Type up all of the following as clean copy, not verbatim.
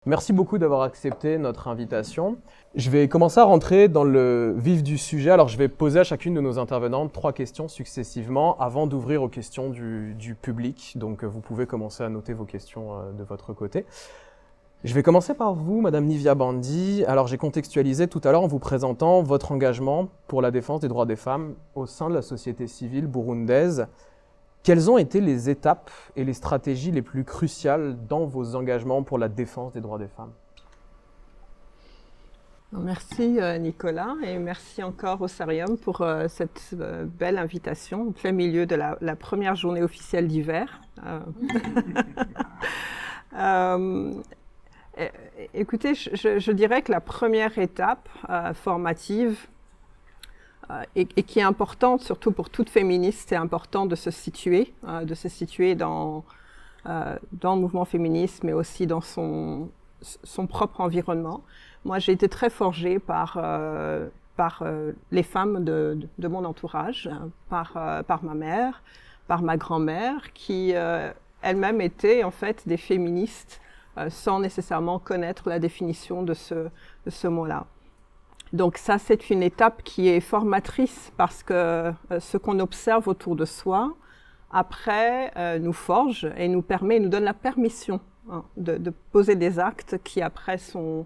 Merci beaucoup d'avoir accepté notre invitation. Je vais commencer à rentrer dans le vif du sujet. Alors, je vais poser à chacune de nos intervenantes 3 questions successivement avant d'ouvrir aux questions du public. Donc, vous pouvez commencer à noter vos questions de votre côté. Je vais commencer par vous, Madame Nivia Bandi. Alors, j'ai contextualisé tout à l'heure en vous présentant votre engagement pour la défense des droits des femmes au sein de la société civile burundaise. Quelles ont été les étapes et les stratégies les plus cruciales dans vos engagements pour la défense des droits des femmes? Merci Nicolas et merci encore au Sarium pour cette belle invitation au plein milieu de la première journée officielle d'hiver. Écoutez, je dirais que la première étape formative et qui est importante, surtout pour toute féministe, c'est important de se situer dans le mouvement féministe, mais aussi dans son propre environnement. Moi, j'ai été très forgée par les femmes de mon entourage, par ma mère, par ma grand-mère, qui elles-mêmes étaient en fait des féministes sans nécessairement connaître la définition de ce mot-là. Donc ça, c'est une étape qui est formatrice parce que ce qu'on observe autour de soi, après, nous forge et nous donne la permission de poser des actes qui après sont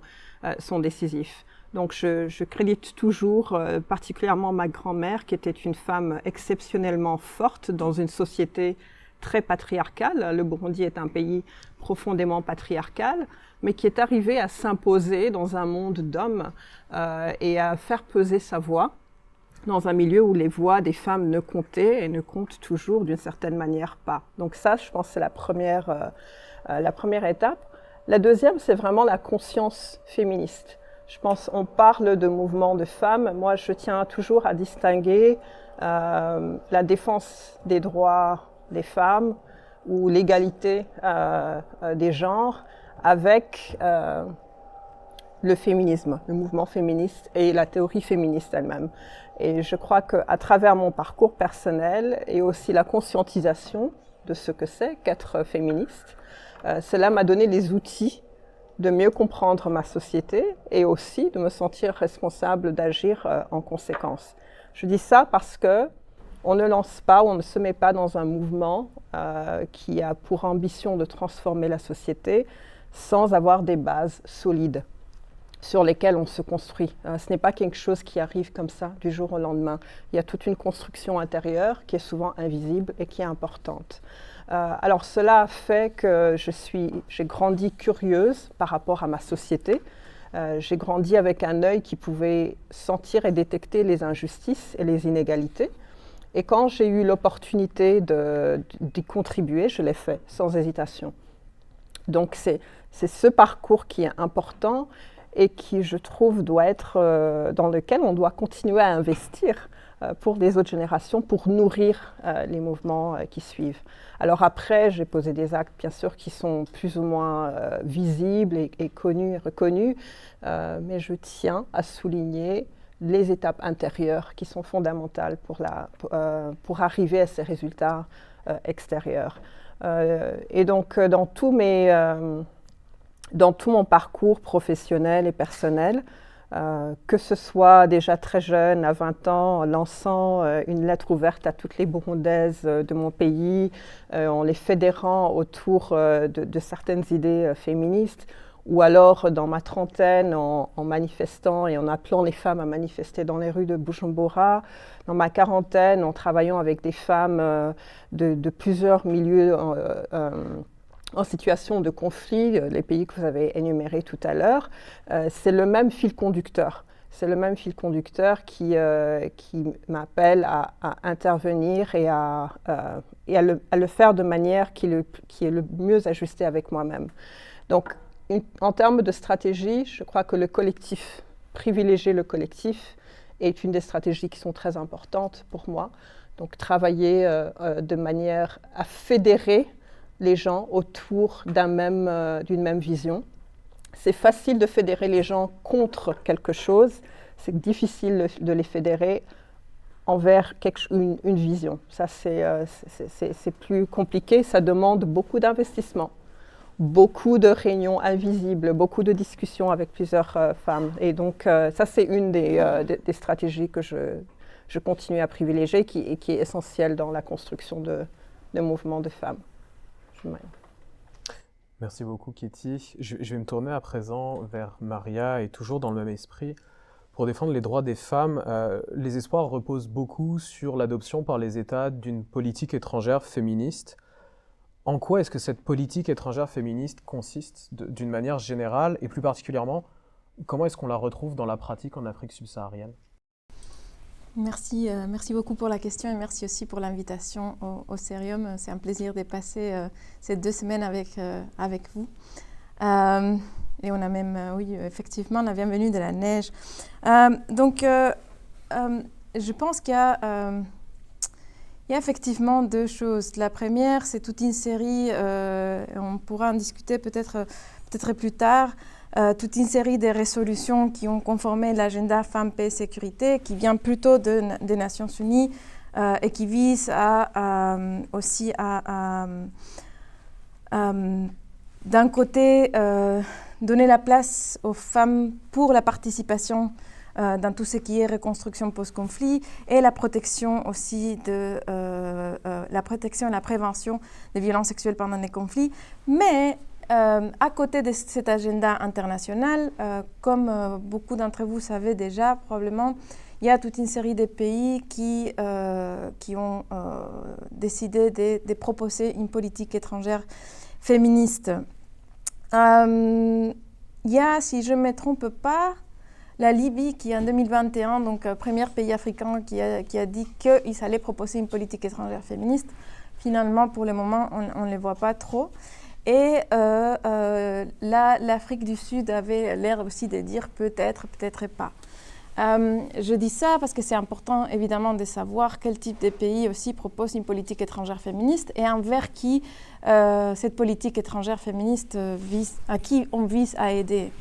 décisifs. Donc je crédite toujours particulièrement ma grand-mère qui était une femme exceptionnellement forte dans une société très patriarcale. Le Burundi est un pays profondément patriarcal, mais qui est arrivé à s'imposer dans un monde d'hommes et à faire peser sa voix dans un milieu où les voix des femmes ne comptaient et ne comptent toujours d'une certaine manière pas. Donc ça, je pense, c'est la première étape. La deuxième, c'est vraiment la conscience féministe. Je pense on parle de mouvement de femmes. Moi, je tiens toujours à distinguer la défense des droits des femmes ou l'égalité des genres avec le féminisme, le mouvement féministe et la théorie féministe elle-même. Et je crois qu'à travers mon parcours personnel et aussi la conscientisation de ce que c'est qu'être féministe, cela m'a donné les outils de mieux comprendre ma société et aussi de me sentir responsable d'agir en conséquence. Je dis ça parce que on ne lance pas, on ne se met pas dans un mouvement qui a pour ambition de transformer la société sans avoir des bases solides sur lesquelles on se construit. Ce n'est pas quelque chose qui arrive comme ça du jour au lendemain. Il y a toute une construction intérieure qui est souvent invisible et qui est importante. Alors cela a fait que j'ai grandi curieuse par rapport à ma société. J'ai grandi avec un œil qui pouvait sentir et détecter les injustices et les inégalités. Et quand j'ai eu l'opportunité d'y contribuer, je l'ai fait sans hésitation. Donc c'est ce parcours qui est important et qui, je trouve, doit être dans lequel on doit continuer à investir pour les autres générations, pour nourrir les mouvements qui suivent. Alors après, j'ai posé des actes, bien sûr, qui sont plus ou moins visibles et connus et reconnus, mais je tiens à souligner les étapes intérieures qui sont fondamentales pour arriver à ces résultats extérieurs. Et donc, dans tout mon parcours professionnel et personnel, que ce soit déjà très jeune, à 20 ans, en lançant une lettre ouverte à toutes les Burundaises de mon pays, en les fédérant autour de certaines idées féministes, ou alors dans ma trentaine en manifestant et en appelant les femmes à manifester dans les rues de Bujumbura, dans ma quarantaine en travaillant avec des femmes de plusieurs milieux en situation de conflit, les pays que vous avez énumérés tout à l'heure, c'est le même fil conducteur. C'est le même fil conducteur qui m'appelle à intervenir et à le faire de manière qui est le mieux ajustée avec moi-même. Donc, en termes de stratégie, je crois que privilégier le collectif est une des stratégies qui sont très importantes pour moi. Donc travailler de manière à fédérer les gens autour d'une même vision. C'est facile de fédérer les gens contre quelque chose, c'est difficile de les fédérer envers une vision. Ça, c'est plus compliqué, ça demande beaucoup d'investissement. beaucoup de réunions invisibles, beaucoup de discussions avec plusieurs femmes. Et donc, ça, c'est une des stratégies que je continue à privilégier et qui est essentielle dans la construction de mouvements de femmes. Merci beaucoup, Kitty. Je vais me tourner à présent vers Maria, et toujours dans le même esprit. Pour défendre les droits des femmes, les espoirs reposent beaucoup sur l'adoption par les États d'une politique étrangère féministe. En quoi est-ce que cette politique étrangère féministe consiste d'une manière générale, et plus particulièrement, comment est-ce qu'on la retrouve dans la pratique en Afrique subsaharienne ? Merci beaucoup pour la question et merci aussi pour l'invitation au Cerium. C'est un plaisir de passer ces 2 semaines avec vous. Et on a même, oui, effectivement, la bienvenue de la neige. Je pense qu'il y a effectivement 2 choses. La première, c'est toute une série, on pourra en discuter peut-être plus tard, toute une série de résolutions qui ont conformé l'agenda Femmes, Paix et Sécurité, qui vient plutôt des Nations Unies et qui vise aussi à d'un côté, donner la place aux femmes pour la participation dans tout ce qui est reconstruction post-conflit et la protection aussi la protection et la prévention des violences sexuelles pendant les conflits. Mais à côté de cet agenda international, comme beaucoup d'entre vous savez déjà probablement, il y a toute une série de pays qui ont décidé de proposer une politique étrangère féministe. Il y a, si je ne me trompe pas, la Libye qui en 2021, donc premier pays africain qui a dit qu'il allait proposer une politique étrangère féministe. Finalement, pour le moment, on ne les voit pas trop. Et l'Afrique du Sud avait l'air aussi de dire peut-être, peut-être pas. Je dis ça parce que c'est important évidemment de savoir quel type de pays aussi propose une politique étrangère féministe et envers qui cette politique étrangère féministe à qui on vise à aider.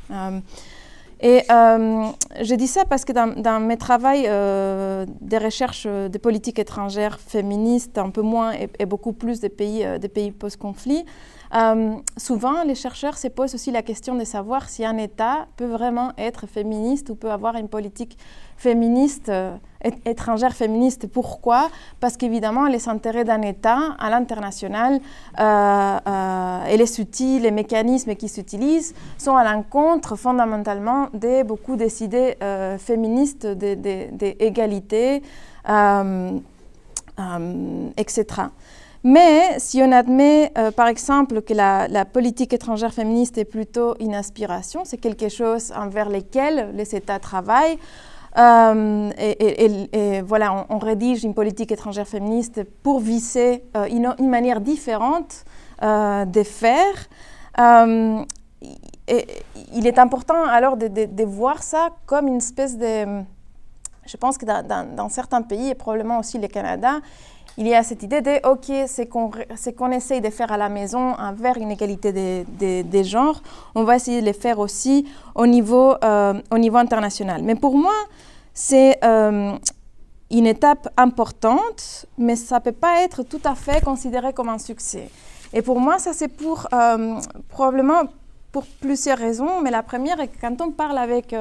Je dis ça parce que dans mes travaux de recherche de politique étrangère féministe, un peu moins et beaucoup plus des pays post-conflit, souvent les chercheurs se posent aussi la question de savoir si un État peut vraiment être féministe ou peut avoir une politique féministe, étrangère féministe. Pourquoi ? Parce qu'évidemment les intérêts d'un État à l'international et les outils, les mécanismes qui s'utilisent sont à l'encontre fondamentalement de beaucoup des idées féministes d'égalité, etc. Mais si on admet, par exemple, que la politique étrangère féministe est plutôt une aspiration, c'est quelque chose envers lequel les États travaillent, et voilà, on rédige une politique étrangère féministe pour viser une manière différente de faire. Et il est important alors de voir ça comme une espèce de... Je pense que dans certains pays, et probablement aussi le Canada, il y a cette idée de, OK, c'est qu'on essaye de faire à la maison envers une égalité des genres, on va essayer de le faire aussi au niveau international. Mais pour moi, c'est une étape importante, mais ça ne peut pas être tout à fait considéré comme un succès. Et pour moi, ça c'est probablement pour plusieurs raisons, mais la première est que quand on parle avec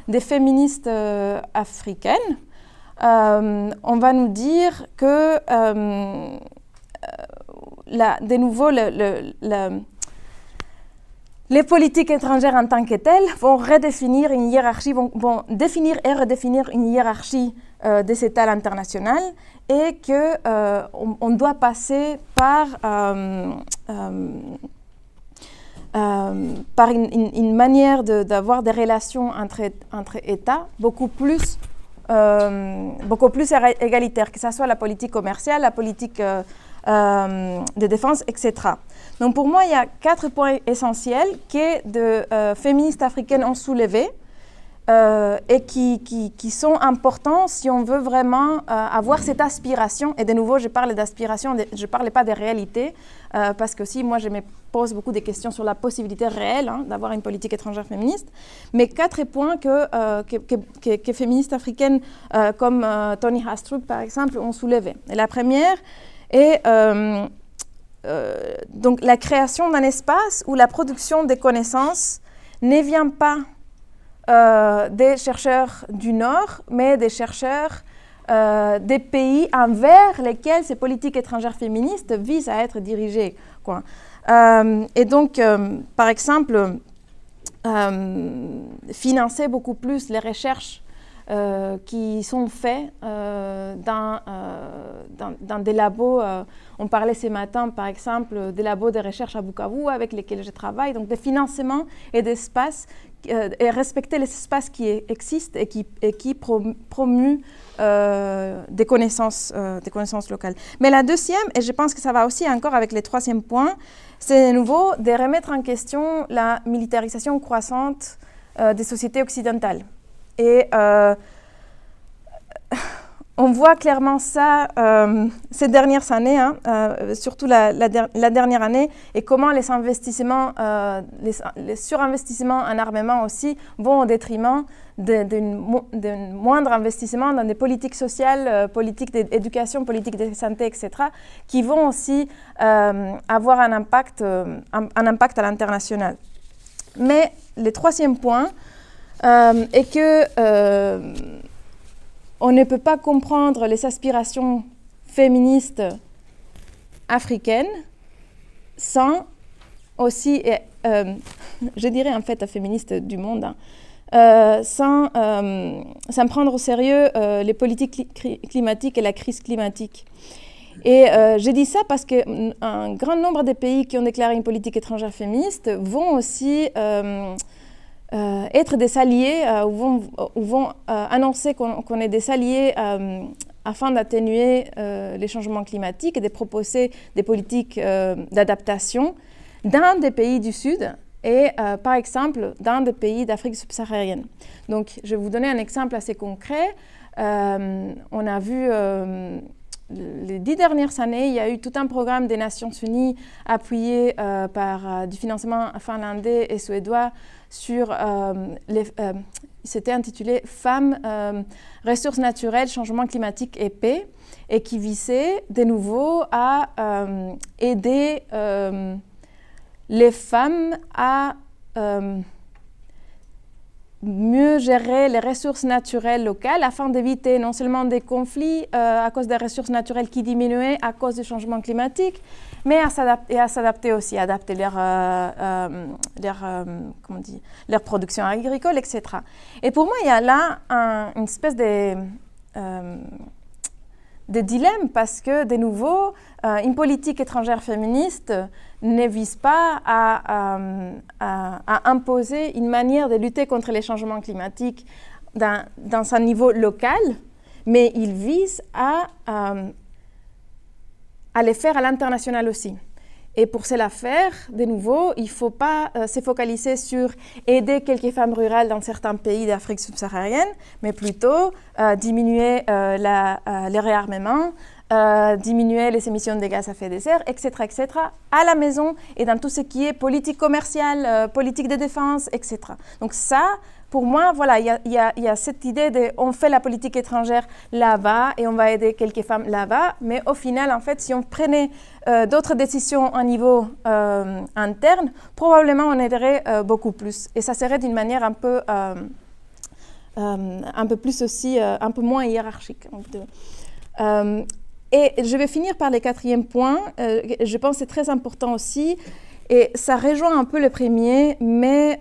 des féministes africaines, on va nous dire que, de nouveau, les politiques étrangères en tant que telles vont redéfinir une hiérarchie, vont définir et redéfinir une hiérarchie des États internationaux et qu'on doit passer par une manière d'avoir des relations entre États beaucoup plus égalitaire, que ce soit la politique commerciale, la politique de défense, etc. Donc pour moi, il y a 4 points essentiels que des féministes africaines ont soulevés et qui sont importants si on veut vraiment avoir cette aspiration. Et de nouveau, je parle d'aspiration, je ne parle pas de réalité, parce que aussi, moi, je me pose beaucoup de questions sur la possibilité réelle d'avoir une politique étrangère féministe. Mais 4 points que féministes africaines comme Tony Hastrup, par exemple, ont soulevés. Et la première est donc la création d'un espace où la production des connaissances ne vient pas des chercheurs du Nord, mais des chercheurs des pays envers lesquels ces politiques étrangères féministes visent à être dirigées, quoi. Et donc, par exemple, financer beaucoup plus les recherches qui sont faites dans des labos. On parlait ce matin, par exemple, des labos de recherche à Bukavu avec lesquels je travaille, donc des financements et des espaces, et respecter les espaces qui existent et qui promuent des connaissances locales. Mais la deuxième, et je pense que ça va aussi encore avec le troisième point, c'est de nouveau de remettre en question la militarisation croissante des sociétés occidentales. Et on voit clairement ça ces dernières années, surtout la dernière année, et comment les investissements, les surinvestissements en armement aussi vont au détriment d'un moindre investissement dans des politiques sociales, politiques d'éducation, politiques de santé, etc., qui vont aussi avoir un impact à l'international. Mais le troisième point est que on ne peut pas comprendre les aspirations féministes africaines sans aussi, je dirais en fait féministes du monde, sans prendre au sérieux les politiques climatiques et la crise climatique. Et je dis ça parce qu'un grand nombre de pays qui ont déclaré une politique étrangère féministe vont aussi être des alliés ou vont annoncer qu'on est des alliés afin d'atténuer les changements climatiques et de proposer des politiques d'adaptation dans des pays du Sud et par exemple dans des pays d'Afrique subsaharienne. Donc je vais vous donner un exemple assez concret. On a vu les 10 dernières années, il y a eu tout un programme des Nations Unies appuyé par du financement finlandais et suédois sur c'était intitulé « Femmes, ressources naturelles, changement climatique et paix » et qui visait de nouveau à aider les femmes à mieux gérer les ressources naturelles locales afin d'éviter non seulement des conflits à cause des ressources naturelles qui diminuaient à cause du changement climatique, mais à s'adapter aussi, adapter leur production agricole, etc. Et pour moi, il y a là une espèce de dilemme parce que, de nouveau, une politique étrangère féministe ne vise pas à imposer une manière de lutter contre les changements climatiques dans un niveau local, mais il vise à les faire à l'international aussi. Et pour cela faire, de nouveau, il ne faut pas se focaliser sur aider quelques femmes rurales dans certains pays d'Afrique subsaharienne, mais plutôt diminuer le réarmement, diminuer les émissions de gaz à effet de serre, etc., à la maison et dans tout ce qui est politique commerciale, politique de défense, etc. Donc ça, pour moi, voilà, il y a cette idée de on fait la politique étrangère là-bas et on va aider quelques femmes là-bas, mais au final, en fait, si on prenait d'autres décisions au niveau interne, probablement on aiderait beaucoup plus. Et ça serait d'une manière un peu plus aussi, un peu moins hiérarchique. Et je vais finir par le quatrième point. Je pense que c'est très important aussi, et ça rejoint un peu le premier, mais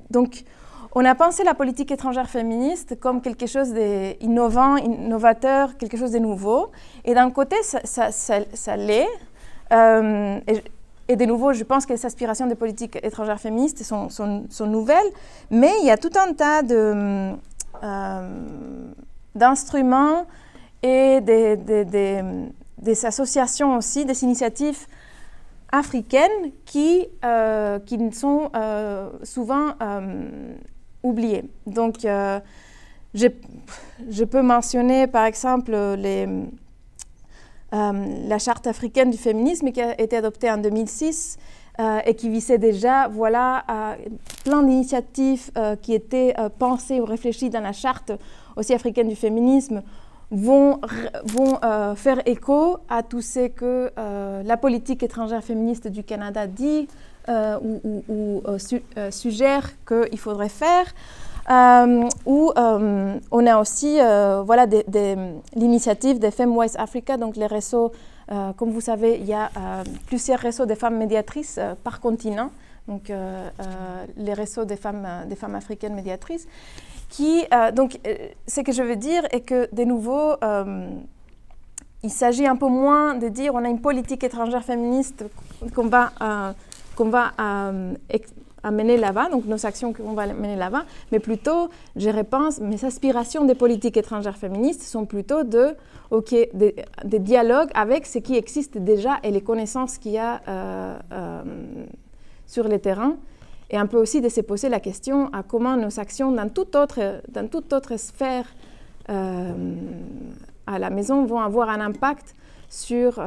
donc, on a pensé la politique étrangère féministe comme quelque chose d'innovant, innovateur, quelque chose de nouveau. Et d'un côté, ça l'est. Et de nouveau, je pense que les aspirations des politiques étrangères féministes sont nouvelles. Mais il y a tout un tas d'instruments et des associations aussi, des initiatives africaines qui sont souvent oubliées. Donc, je peux mentionner par exemple la charte africaine du féminisme qui a été adoptée en 2006 et qui visait déjà plein d'initiatives qui étaient pensées ou réfléchies dans la charte aussi africaine du féminisme vont faire écho à tout ce que la politique étrangère féministe du Canada dit ou suggère qu'il faudrait faire. Où on a aussi l'initiative des Femmes West Africa, donc les réseaux, comme vous savez, il y a plusieurs réseaux de femmes médiatrices par continent, donc les réseaux des femmes africaines médiatrices, ce que je veux dire est que, de nouveau, il s'agit un peu moins de dire on a une politique étrangère féministe qu'on va mener là-bas, donc nos actions qu'on va mener là-bas, mais plutôt, je repense, mes aspirations des politiques étrangères féministes sont plutôt des dialogues avec ce qui existe déjà et les connaissances qu'il y a sur le terrain, et un peu aussi de se poser la question à comment nos actions dans toute autre sphère à la maison vont avoir un impact sur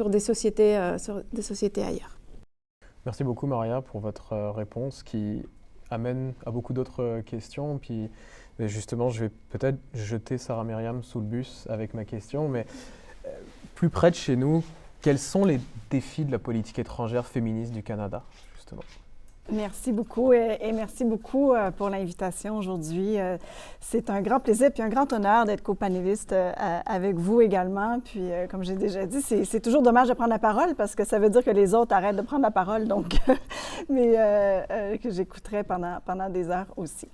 des sociétés ailleurs. Merci beaucoup Maria pour votre réponse qui amène à beaucoup d'autres questions. Puis justement, je vais peut-être jeter Sarah Myriam sous le bus avec ma question, mais plus près de chez nous, quels sont les défis de la politique étrangère féministe du Canada, justement? Merci beaucoup et merci beaucoup pour l'invitation aujourd'hui. C'est un grand plaisir puis un grand honneur d'être co-panéliste avec vous également. Puis comme j'ai déjà dit, c'est toujours dommage de prendre la parole parce que ça veut dire que les autres arrêtent de prendre la parole, donc mais que j'écouterai pendant des heures aussi.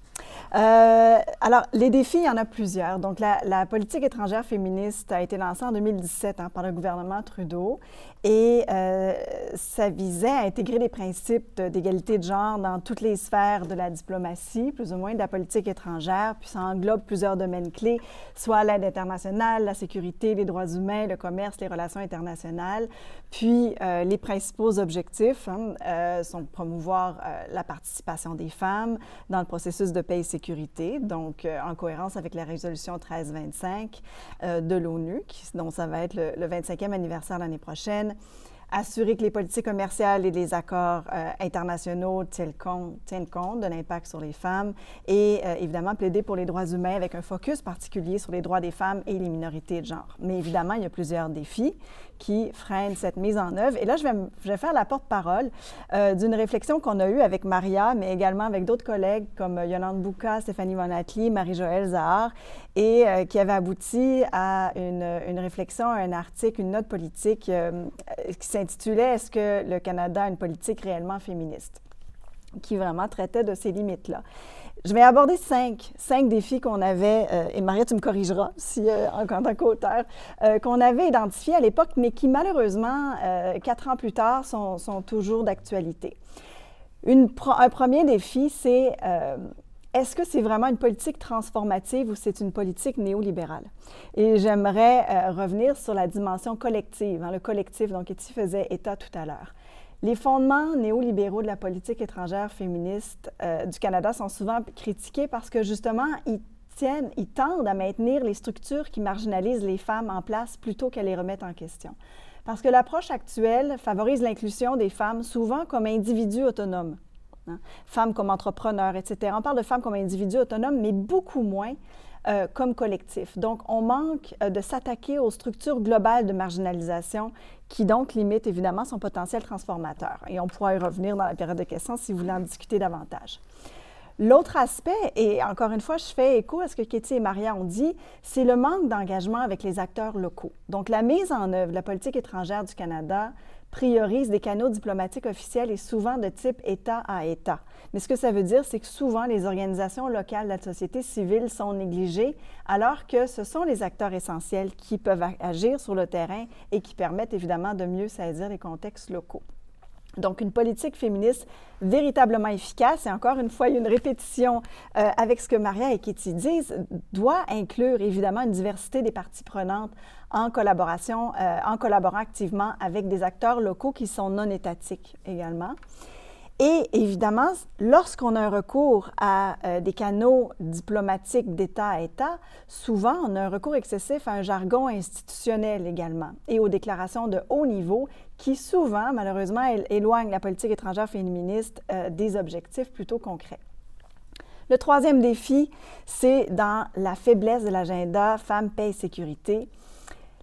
Alors, les défis, il y en a plusieurs. Donc, la politique étrangère féministe a été lancée en 2017 par le gouvernement Trudeau et ça visait à intégrer les principes d'égalité de genre dans toutes les sphères de la diplomatie, plus ou moins de la politique étrangère, puis ça englobe plusieurs domaines clés, soit l'aide internationale, la sécurité, les droits humains, le commerce, les relations internationales. Puis, les principaux objectifs sont de promouvoir la participation des femmes dans le processus de paix et sécurité, donc en cohérence avec la résolution 1325 de l'ONU, dont ça va être le 25e anniversaire l'année prochaine. Assurer que les politiques commerciales et les accords internationaux tiennent compte de l'impact sur les femmes et évidemment plaider pour les droits humains avec un focus particulier sur les droits des femmes et les minorités de genre. Mais évidemment, il y a plusieurs défis qui freinent cette mise en œuvre. Et là, je vais faire la porte-parole d'une réflexion qu'on a eue avec Maria, mais également avec d'autres collègues comme Yolande Bouka, Stéphanie Monatli, Marie-Joëlle Zahar, et qui avait abouti à une réflexion, un article, une note politique qui s'intitulait « Est-ce que le Canada a une politique réellement féministe ?» qui vraiment traitait de ces limites-là. Je vais aborder cinq défis qu'on avait, et Maria, tu me corrigeras si, en tant qu'auteur, qu'on avait identifiés à l'époque, mais qui malheureusement, 4 ans plus tard, sont toujours d'actualité. Un premier défi, c'est est-ce que c'est vraiment une politique transformative ou c'est une politique néolibérale? Et j'aimerais revenir sur la dimension collective, le collectif dont Katie faisait état tout à l'heure. Les fondements néolibéraux de la politique étrangère féministe du Canada sont souvent critiqués parce que, justement, ils tendent à maintenir les structures qui marginalisent les femmes en place plutôt qu'à les remettre en question. Parce que l'approche actuelle favorise l'inclusion des femmes souvent comme individus autonomes, femmes comme entrepreneurs, etc. On parle de femmes comme individus autonomes, mais beaucoup moins comme collectif. Donc, on manque de s'attaquer aux structures globales de marginalisation qui donc limitent évidemment son potentiel transformateur. Et on pourra y revenir dans la période de questions si vous voulez en discuter davantage. L'autre aspect, et encore une fois, je fais écho à ce que Katie et Maria ont dit, c'est le manque d'engagement avec les acteurs locaux. Donc, la mise en œuvre de la politique étrangère du Canada priorise des canaux diplomatiques officiels et souvent de type État à État. Mais ce que ça veut dire, c'est que souvent, les organisations locales de la société civile sont négligées, alors que ce sont les acteurs essentiels qui peuvent agir sur le terrain et qui permettent évidemment de mieux saisir les contextes locaux. Donc, une politique féministe véritablement efficace, et encore une fois, il y a une répétition avec ce que Maria et Katie disent, doit inclure évidemment une diversité des parties prenantes en collaboration, en collaborant activement avec des acteurs locaux qui sont non étatiques également. Et évidemment, lorsqu'on a un recours à des canaux diplomatiques d'État à État, souvent on a un recours excessif à un jargon institutionnel également et aux déclarations de haut niveau qui souvent, malheureusement, éloignent la politique étrangère féministe des objectifs plutôt concrets. Le troisième défi, c'est dans la faiblesse de l'agenda Femmes, Paix et Sécurité.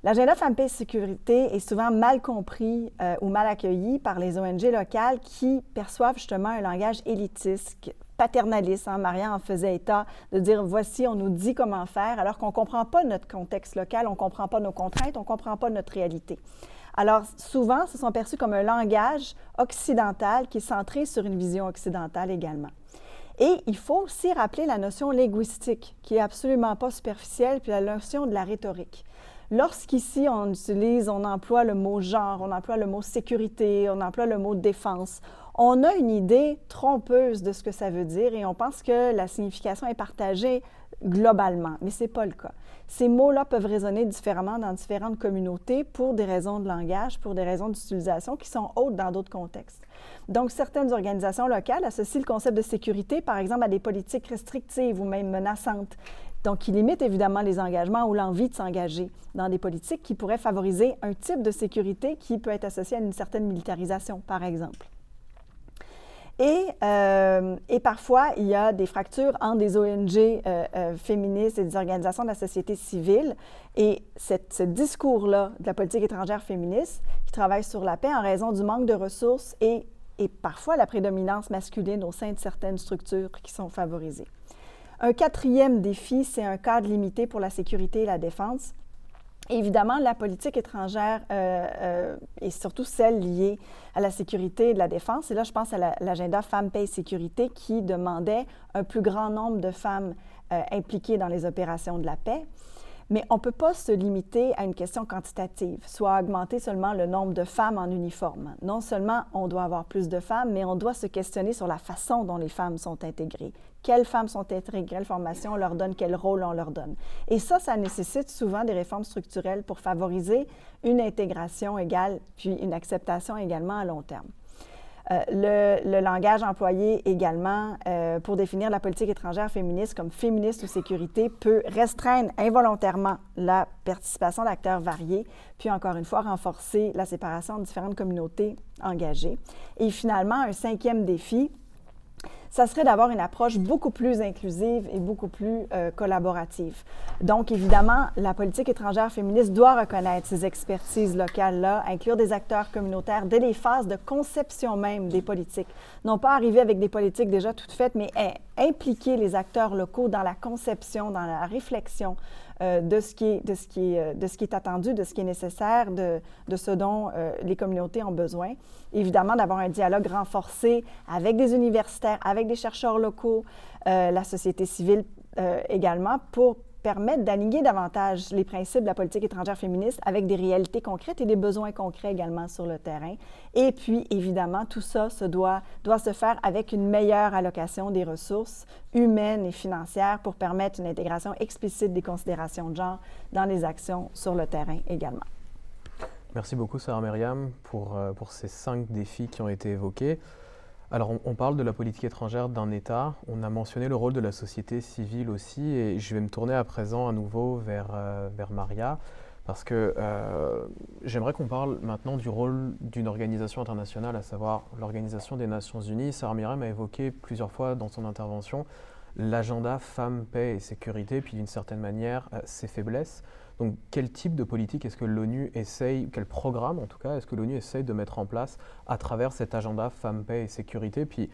L'agenda Femmes, Paix et Sécurité est souvent mal compris ou mal accueilli par les ONG locales qui perçoivent justement un langage élitiste, paternaliste. Maria en faisait état de dire « voici, on nous dit comment faire », alors qu'on ne comprend pas notre contexte local, on ne comprend pas nos contraintes, on ne comprend pas notre réalité. Alors, souvent, ce sont perçus comme un langage occidental qui est centré sur une vision occidentale également. Et il faut aussi rappeler la notion linguistique, qui n'est absolument pas superficielle, puis la notion de la rhétorique. Lorsqu'ici, on emploie le mot genre, on emploie le mot sécurité, on emploie le mot défense, on a une idée trompeuse de ce que ça veut dire et on pense que la signification est partagée globalement, mais ce n'est pas le cas. Ces mots-là peuvent résonner différemment dans différentes communautés pour des raisons de langage, pour des raisons d'utilisation qui sont autres dans d'autres contextes. Donc, certaines organisations locales associent le concept de sécurité, par exemple, à des politiques restrictives ou même menaçantes, donc qui limitent évidemment les engagements ou l'envie de s'engager dans des politiques qui pourraient favoriser un type de sécurité qui peut être associé à une certaine militarisation, par exemple. Et parfois, il y a des fractures entre des ONG féministes et des organisations de la société civile. Et ce discours-là de la politique étrangère féministe qui travaille sur la paix en raison du manque de ressources et parfois la prédominance masculine au sein de certaines structures qui sont favorisées. Un quatrième défi, c'est un cadre limité pour la sécurité et la défense. Évidemment, la politique étrangère et surtout celle liée à la sécurité et de la défense, et là, je pense à l'agenda Femmes, Paix et Sécurité qui demandait un plus grand nombre de femmes impliquées dans les opérations de la paix. Mais on ne peut pas se limiter à une question quantitative, soit augmenter seulement le nombre de femmes en uniforme. Non seulement on doit avoir plus de femmes, mais on doit se questionner sur la façon dont les femmes sont intégrées. Quelles femmes sont intégrées, quelle formation on leur donne, quel rôle on leur donne. Et ça nécessite souvent des réformes structurelles pour favoriser une intégration égale, puis une acceptation également à long terme. Le langage employé également pour définir la politique étrangère féministe comme féministe ou sécurité peut restreindre involontairement la participation d'acteurs variés, puis encore une fois renforcer la séparation de différentes communautés engagées. Et finalement, un cinquième défi, ça serait d'avoir une approche beaucoup plus inclusive et beaucoup plus collaborative. Donc, évidemment, la politique étrangère féministe doit reconnaître ces expertises locales-là, inclure des acteurs communautaires dès les phases de conception même des politiques. Non pas arriver avec des politiques déjà toutes faites, mais impliquer les acteurs locaux dans la conception, dans la réflexion de ce qui est attendu, de ce qui est nécessaire, de ce dont les communautés ont besoin. Évidemment, d'avoir un dialogue renforcé avec des universitaires, avec des chercheurs locaux, la société civile également, pour permettre d'aligner davantage les principes de la politique étrangère féministe avec des réalités concrètes et des besoins concrets également sur le terrain. Et puis, évidemment, tout ça doit se faire avec une meilleure allocation des ressources humaines et financières pour permettre une intégration explicite des considérations de genre dans les actions sur le terrain également. Merci beaucoup, Sarah Myriam, pour ces 5 défis qui ont été évoqués. Alors, on parle de la politique étrangère d'un État. On a mentionné le rôle de la société civile aussi, et je vais me tourner à présent à nouveau vers Maria, parce que j'aimerais qu'on parle maintenant du rôle d'une organisation internationale, à savoir l'Organisation des Nations Unies. Sarah Myriam a évoqué plusieurs fois dans son intervention l'agenda Femmes, Paix et Sécurité, puis d'une certaine manière ses faiblesses. Donc, quel type de politique est-ce que l'ONU essaye, quel programme en tout cas, est-ce que l'ONU essaye de mettre en place à travers cet agenda Femmes, Paix et Sécurité, puis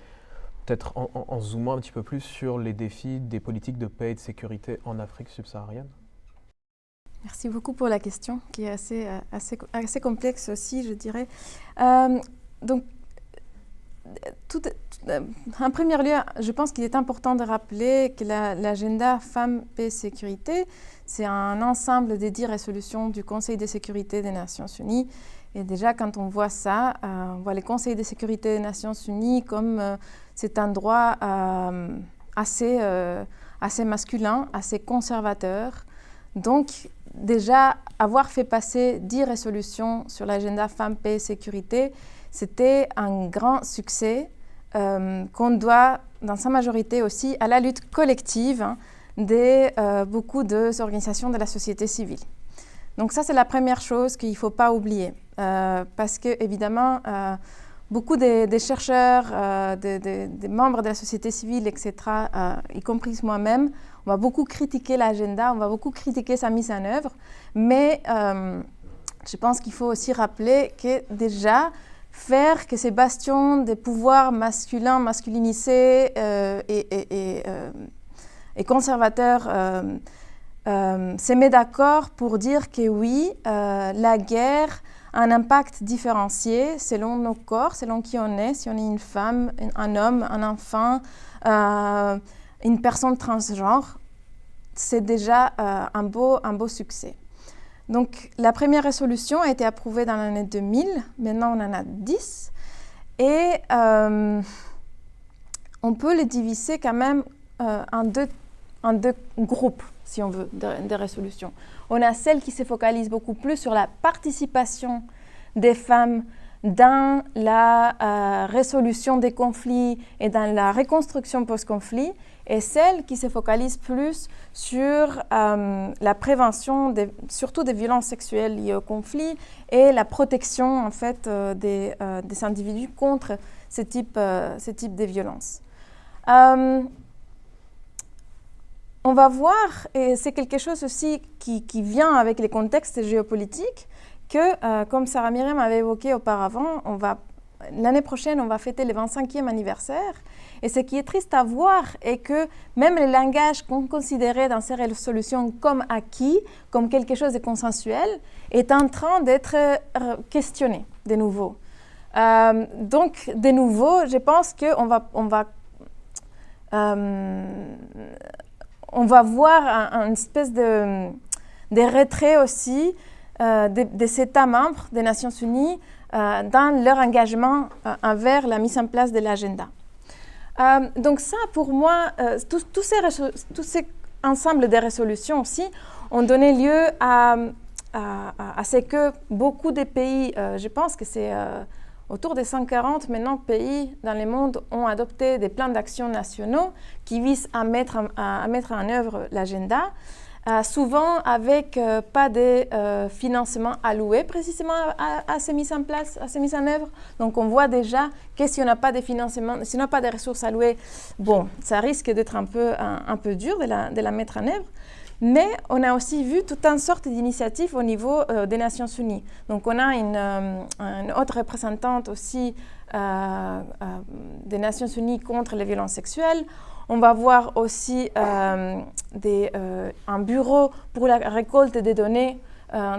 peut-être en zoomant un petit peu plus sur les défis des politiques de paix et de sécurité en Afrique subsaharienne? Merci beaucoup pour la question, qui est assez complexe aussi, je dirais. Donc, en premier lieu, je pense qu'il est important de rappeler que l'agenda Femmes, Paix et Sécurité, c'est un ensemble des 10 résolutions du Conseil de sécurité des Nations Unies. Et déjà, quand on voit ça, on voit le Conseil de sécurité des Nations Unies comme cet endroit assez masculin, assez conservateur. Donc, déjà, avoir fait passer 10 résolutions sur l'agenda Femmes, Paix et Sécurité, c'était un grand succès qu'on doit, dans sa majorité aussi, à la lutte collective de beaucoup d'organisations de la société civile. Donc ça, c'est la première chose qu'il ne faut pas oublier. Parce que, évidemment, beaucoup des chercheurs, des membres de la société civile, etc., y compris moi-même, on va beaucoup critiquer l'agenda, on va beaucoup critiquer sa mise en œuvre, mais je pense qu'il faut aussi rappeler que déjà, faire que ces bastions des pouvoirs masculins, masculinisés et conservateurs se mettent d'accord pour dire que oui, la guerre a un impact différencié selon nos corps, selon qui on est, si on est une femme, un homme, un enfant, une personne transgenre, c'est déjà un beau succès. Donc, la première résolution a été approuvée dans l'année 2000. Maintenant, on en a 10. Et on peut les diviser quand même en deux groupes, si on veut, de résolutions. On a celles qui se focalisent beaucoup plus sur la participation des femmes dans la résolution des conflits et dans la reconstruction post-conflit, et celles qui se focalisent plus sur la prévention, surtout des violences sexuelles liées au conflit, et la protection en fait des individus contre ce type de violences. On va voir, et c'est quelque chose aussi qui vient avec les contextes géopolitiques, que, comme Sarah Myriam avait évoqué auparavant, l'année prochaine, on va fêter le 25e anniversaire. Et ce qui est triste à voir est que même le langage qu'on considérait dans ces résolutions comme acquis, comme quelque chose de consensuel, est en train d'être questionné de nouveau. Donc, de nouveau, je pense qu'on va voir une espèce de retrait aussi des États membres des Nations Unies dans leur engagement envers la mise en place de l'agenda. Donc ça, pour moi, tous ces ensembles de résolutions aussi ont donné lieu à ce que beaucoup de pays, je pense que c'est autour de 140 maintenant pays dans le monde ont adopté des plans d'action nationaux qui visent à mettre en œuvre l'agenda. Souvent avec pas de financement alloué précisément à ces mises en place, à ces mises en œuvre. Donc on voit déjà que si on n'a pas de financement, si on n'a pas de ressources allouées, bon, ça risque d'être un peu dur de la mettre en œuvre. Mais on a aussi vu toute une sorte d'initiatives au niveau des Nations Unies. Donc on a une haute représentante aussi des Nations Unies contre les violences sexuelles. On va voir aussi un bureau pour la récolte des données,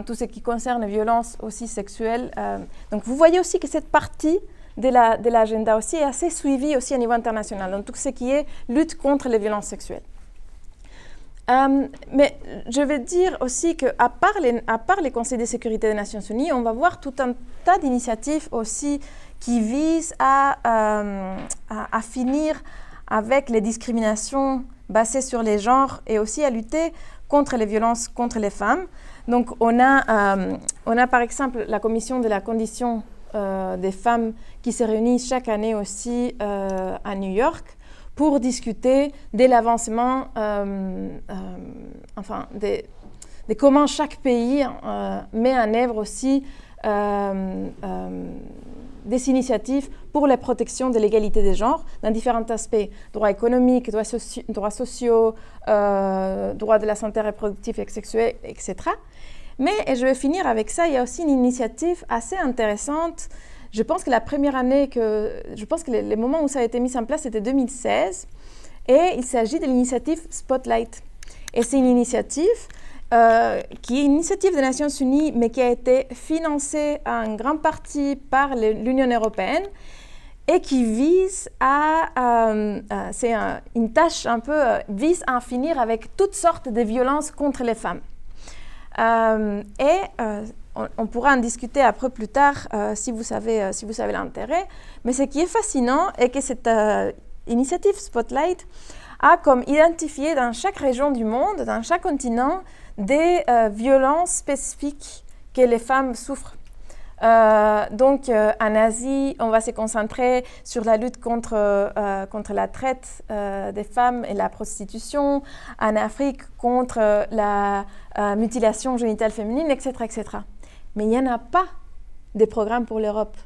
tout ce qui concerne les violences aussi sexuelles. Donc vous voyez aussi que cette partie de l'agenda aussi est assez suivie aussi au niveau international, donc tout ce qui est lutte contre les violences sexuelles. Mais je veux dire aussi qu'à part les conseils de sécurité des Nations Unies, on va voir tout un tas d'initiatives aussi qui visent à finir avec les discriminations basées sur les genres et aussi à lutter contre les violences contre les femmes. Donc on a par exemple la commission de la condition des femmes qui se réunit chaque année aussi à New York pour discuter de l'avancement, de comment chaque pays met en œuvre aussi des initiatives pour la protection de l'égalité des genres dans différents aspects, droits économiques, droits sociaux, droits de la santé reproductive et sexuelle, etc. Mais, et je vais finir avec ça, il y a aussi une initiative assez intéressante. Je pense que la première année, le moment où ça a été mis en place, c'était 2016. Et il s'agit de l'initiative Spotlight. Et c'est une initiative qui est une initiative des Nations Unies, mais qui a été financée en grande partie par l'Union européenne et qui vise c'est une tâche un peu, vise à en finir avec toutes sortes de violences contre les femmes. On pourra en discuter après plus tard si vous avez l'intérêt. Mais ce qui est fascinant est que cette initiative Spotlight a comme identifié dans chaque région du monde, dans chaque continent, des violences spécifiques que les femmes souffrent. Donc, en Asie, on va se concentrer sur la lutte contre la traite des femmes et la prostitution. En Afrique, contre la mutilation génitale féminine, etc., etc. Mais il n'y en a pas des programmes pour l'Europe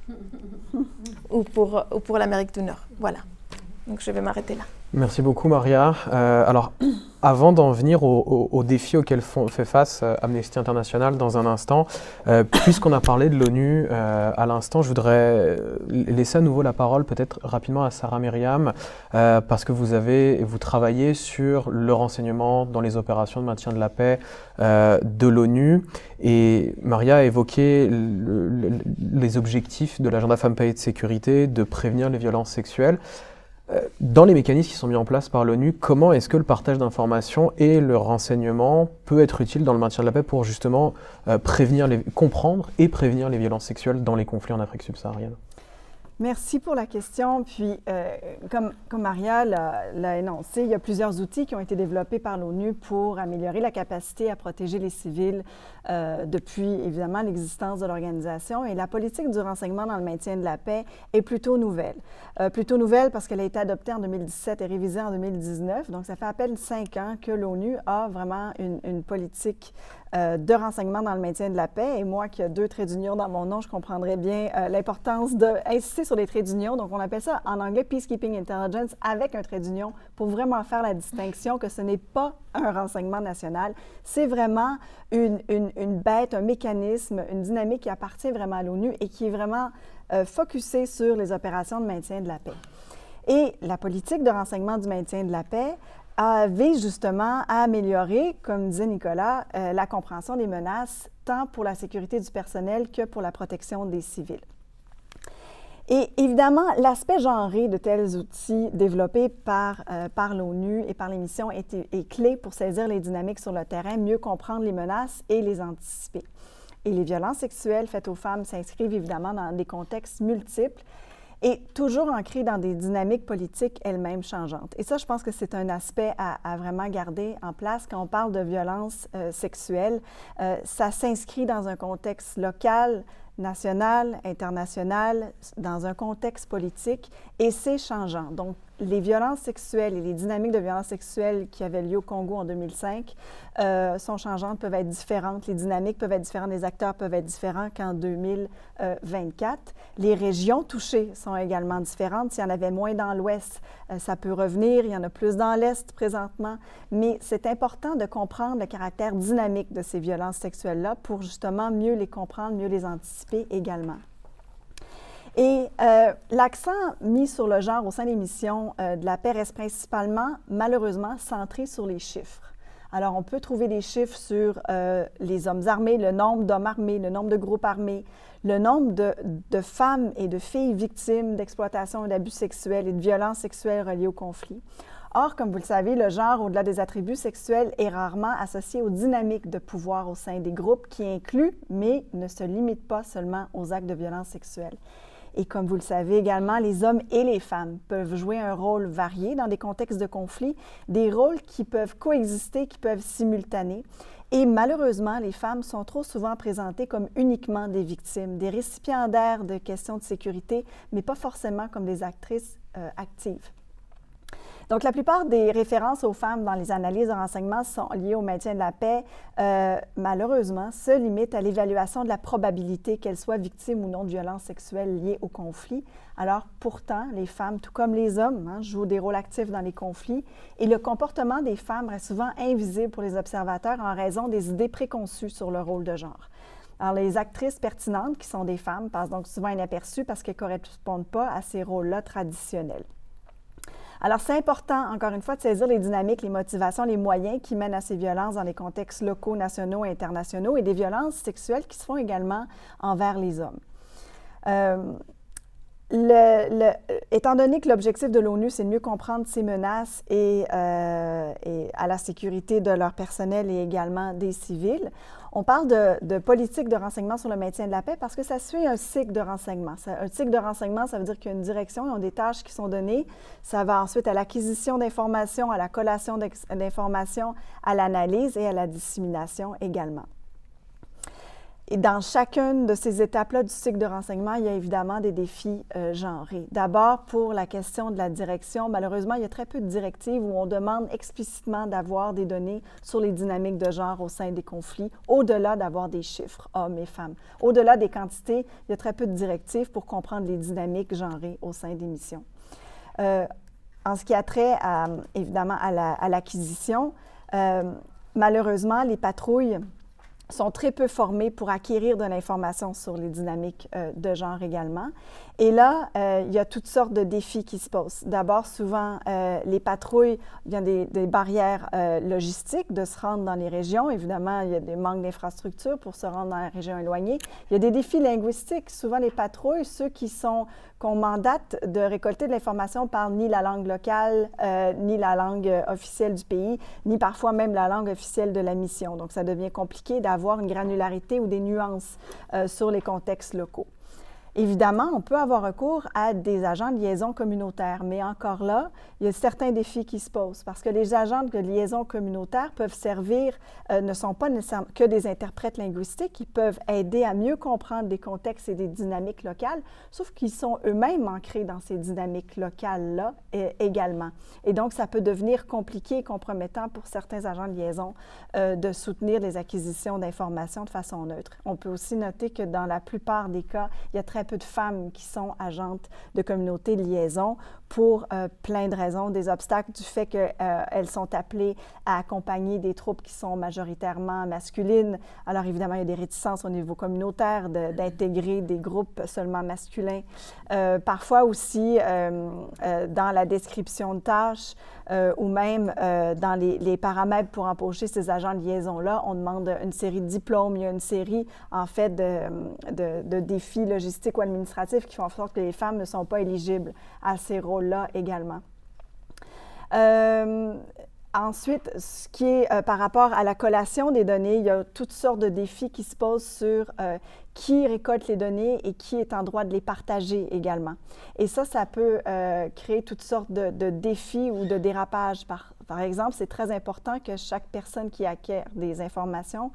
ou pour l'Amérique du Nord. Voilà. Donc je vais m'arrêter là. Merci beaucoup Maria. Alors, avant d'en venir aux défis auxquels fait face Amnesty International dans un instant, puisqu'on a parlé de l'ONU à l'instant, je voudrais laisser à nouveau la parole peut-être rapidement à Sarah Myriam, parce que vous travaillez sur le renseignement dans les opérations de maintien de la paix de l'ONU, et Maria a évoqué les objectifs de l'agenda Femmes, Paix et de Sécurité, de prévenir les violences sexuelles. Dans les mécanismes qui sont mis en place par l'ONU, comment est-ce que le partage d'informations et le renseignement peut être utile dans le maintien de la paix pour justement comprendre et prévenir les violences sexuelles dans les conflits en Afrique subsaharienne? Merci pour la question. Puis, comme Maria l'a énoncé, il y a plusieurs outils qui ont été développés par l'ONU pour améliorer la capacité à protéger les civils depuis, évidemment, l'existence de l'organisation. Et la politique du renseignement dans le maintien de la paix est plutôt nouvelle. Plutôt nouvelle parce qu'elle a été adoptée en 2017 et révisée en 2019. Donc, ça fait à peine 5 ans que l'ONU a vraiment une politique de renseignement dans le maintien de la paix. Et moi, qui ai 2 traits d'union dans mon nom, je comprendrais bien l'importance d'insister sur les traits d'union. Donc, on appelle ça en anglais Peacekeeping Intelligence avec un trait d'union pour vraiment faire la distinction que ce n'est pas un renseignement national. C'est vraiment une bête, un mécanisme, une dynamique qui appartient vraiment à l'ONU et qui est vraiment focusée sur les opérations de maintien de la paix. Et la politique de renseignement du maintien de la paix vise justement à améliorer, comme disait Nicolas, la compréhension des menaces, tant pour la sécurité du personnel que pour la protection des civils. Et évidemment, l'aspect genré de tels outils développés par l'ONU et par les missions est clé pour saisir les dynamiques sur le terrain, mieux comprendre les menaces et les anticiper. Et les violences sexuelles faites aux femmes s'inscrivent évidemment dans des contextes multiples et toujours ancrées dans des dynamiques politiques elles-mêmes changeantes. Et ça, je pense que c'est un aspect à vraiment garder en place. Quand on parle de violences sexuelles, ça s'inscrit dans un contexte local, national, international, dans un contexte politique, et c'est changeant. Donc, les violences sexuelles et les dynamiques de violences sexuelles qui avaient lieu au Congo en 2005 sont changeantes, peuvent être différentes. Les dynamiques peuvent être différentes, les acteurs peuvent être différents qu'en 2024. Les régions touchées sont également différentes. S'il y en avait moins dans l'Ouest, ça peut revenir. Il y en a plus dans l'Est présentement. Mais c'est important de comprendre le caractère dynamique de ces violences sexuelles-là pour justement mieux les comprendre, mieux les anticiper également. Et l'accent mis sur le genre au sein des missions de la paix reste principalement, malheureusement, centré sur les chiffres. Alors, on peut trouver des chiffres sur les hommes armés, le nombre d'hommes armés, le nombre de groupes armés, le nombre de femmes et de filles victimes d'exploitation et d'abus sexuels et de violences sexuelles reliées au conflit. Or, comme vous le savez, le genre, au-delà des attributs sexuels, est rarement associé aux dynamiques de pouvoir au sein des groupes qui incluent, mais ne se limitent pas seulement aux actes de violence sexuelle. Et comme vous le savez également, les hommes et les femmes peuvent jouer un rôle varié dans des contextes de conflit, des rôles qui peuvent coexister, qui peuvent simultaner. Et malheureusement, les femmes sont trop souvent présentées comme uniquement des victimes, des récipiendaires de questions de sécurité, mais pas forcément comme des actrices actives. Donc, la plupart des références aux femmes dans les analyses de renseignement sont liées au maintien de la paix, malheureusement, se limitent à l'évaluation de la probabilité qu'elles soient victimes ou non de violences sexuelles liées au conflit. Alors, pourtant, les femmes, tout comme les hommes, jouent des rôles actifs dans les conflits et le comportement des femmes reste souvent invisible pour les observateurs en raison des idées préconçues sur le rôle de genre. Alors, les actrices pertinentes, qui sont des femmes, passent donc souvent inaperçues parce qu'elles ne correspondent pas à ces rôles-là traditionnels. Alors, c'est important, encore une fois, de saisir les dynamiques, les motivations, les moyens qui mènent à ces violences dans les contextes locaux, nationaux et internationaux et des violences sexuelles qui se font également envers les hommes. Étant donné que l'objectif de l'ONU, c'est de mieux comprendre ces menaces et à la sécurité de leur personnel et également des civils, on parle de politique de renseignement sur le maintien de la paix parce que ça suit un cycle de renseignement. Un cycle de renseignement, ça veut dire qu'il y a une direction, il y a des tâches qui sont données. Ça va ensuite à l'acquisition d'informations, à la collation d'informations, à l'analyse et à la dissémination également. Et dans chacune de ces étapes-là du cycle de renseignement, il y a évidemment des défis genrés. D'abord, pour la question de la direction, malheureusement, il y a très peu de directives où on demande explicitement d'avoir des données sur les dynamiques de genre au sein des conflits, au-delà d'avoir des chiffres, hommes et femmes. Au-delà des quantités, il y a très peu de directives pour comprendre les dynamiques genrées au sein des missions. En ce qui a trait, évidemment, à l'acquisition, malheureusement, les patrouilles sont très peu formés pour acquérir de l'information sur les dynamiques de genre également. Et là, il y a toutes sortes de défis qui se posent. D'abord, souvent, les patrouilles, il y a des barrières logistiques de se rendre dans les régions. Évidemment, il y a des manques d'infrastructures pour se rendre dans les régions éloignées. Il y a des défis linguistiques. Souvent, les patrouilles, ceux qu'on mandate de récolter de l'information parlent ni la langue locale, ni la langue officielle du pays, ni parfois même la langue officielle de la mission. Donc, ça devient compliqué d'avoir une granularité ou des nuances sur les contextes locaux. Évidemment, on peut avoir recours à des agents de liaison communautaire, mais encore là, il y a certains défis qui se posent parce que les agents de liaison communautaire peuvent servir, ne sont pas nécessairement que des interprètes linguistiques, ils peuvent aider à mieux comprendre des contextes et des dynamiques locales, sauf qu'ils sont eux-mêmes ancrés dans ces dynamiques locales-là également. Et donc, ça peut devenir compliqué et compromettant pour certains agents de liaison de soutenir les acquisitions d'informations de façon neutre. On peut aussi noter que dans la plupart des cas, il y a très peu de femmes qui sont agentes de communautés de liaison pour plein de raisons, des obstacles du fait qu'elles sont appelées à accompagner des troupes qui sont majoritairement masculines. Alors évidemment, il y a des réticences au niveau communautaire d'intégrer des groupes seulement masculins. Parfois aussi, dans la description de tâches ou même dans les paramètres pour embaucher ces agents de liaison-là, on demande une série de diplômes. Il y a une série, en fait, de défis logistiques ou administratifs qui font en sorte que les femmes ne sont pas éligibles à ces rôles-là également. Ensuite, ce qui est par rapport à la collation des données, il y a toutes sortes de défis qui se posent sur qui récolte les données et qui est en droit de les partager également. Et ça peut créer toutes sortes de défis ou de dérapages. Par exemple, c'est très important que chaque personne qui acquiert des informations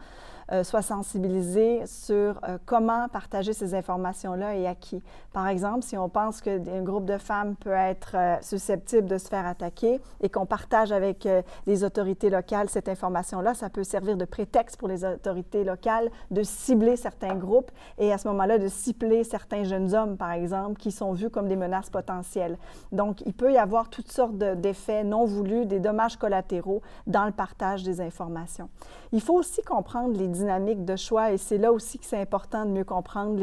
soit sensibilisée sur comment partager ces informations-là et à qui. Par exemple, si on pense qu'un groupe de femmes peut être susceptible de se faire attaquer et qu'on partage avec les autorités locales cette information-là, ça peut servir de prétexte pour les autorités locales de cibler certains groupes et à ce moment-là de cibler certains jeunes hommes, par exemple, qui sont vus comme des menaces potentielles. Donc, il peut y avoir toutes sortes d'effets non voulus, des dommages collatéraux dans le partage des informations. Il faut aussi comprendre les dynamiques de choix et c'est là aussi que c'est important de mieux comprendre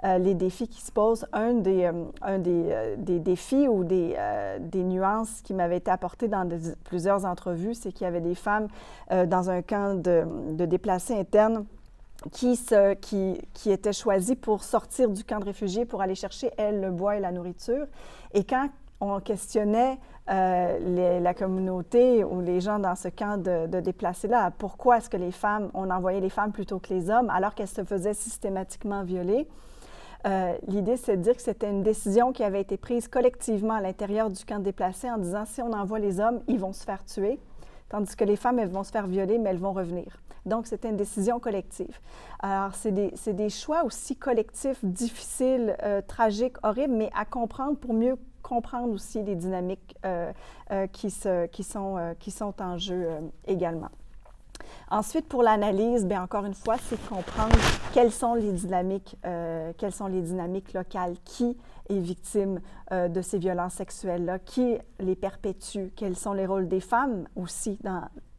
les défis qui se posent. Un des défis ou des nuances qui m'avaient été apportées dans plusieurs entrevues, c'est qu'il y avait des femmes dans un camp de déplacés internes qui étaient choisies pour sortir du camp de réfugiés pour aller chercher, elles, le bois et la nourriture. Et quand on questionnait la communauté ou les gens dans ce camp de déplacés-là, pourquoi est-ce que on envoyait les femmes plutôt que les hommes alors qu'elles se faisaient systématiquement violer. L'idée, c'est de dire que c'était une décision qui avait été prise collectivement à l'intérieur du camp de déplacés en disant si on envoie les hommes, ils vont se faire tuer, tandis que les femmes, elles vont se faire violer, mais elles vont revenir. Donc, c'était une décision collective. Alors, c'est des choix aussi collectifs, difficiles, tragiques, horribles, mais à comprendre pour mieux comprendre aussi les dynamiques qui sont en jeu également. Ensuite, pour l'analyse, bien encore une fois, c'est de comprendre quelles sont les dynamiques locales, qui est victime de ces violences sexuelles-là, qui les perpétue, quels sont les rôles des femmes aussi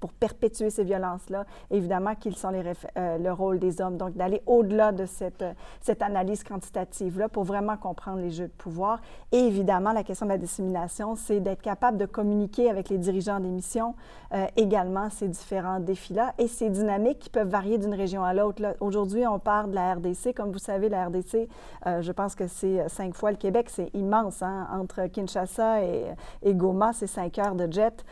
pour perpétuer ces violences-là, évidemment, quels sont le rôle des hommes. Donc, d'aller au-delà de cette analyse quantitative-là pour vraiment comprendre les jeux de pouvoir. Et évidemment, la question de la dissémination, c'est d'être capable de communiquer avec les dirigeants des missions également ces différents défis-là et ces dynamiques qui peuvent varier d'une région à l'autre. Aujourd'hui, on parle de la RDC. Comme vous savez, la RDC, je pense que c'est 5 fois le Québec. C'est immense, hein? Entre Kinshasa et Goma, c'est 5 heures de jet.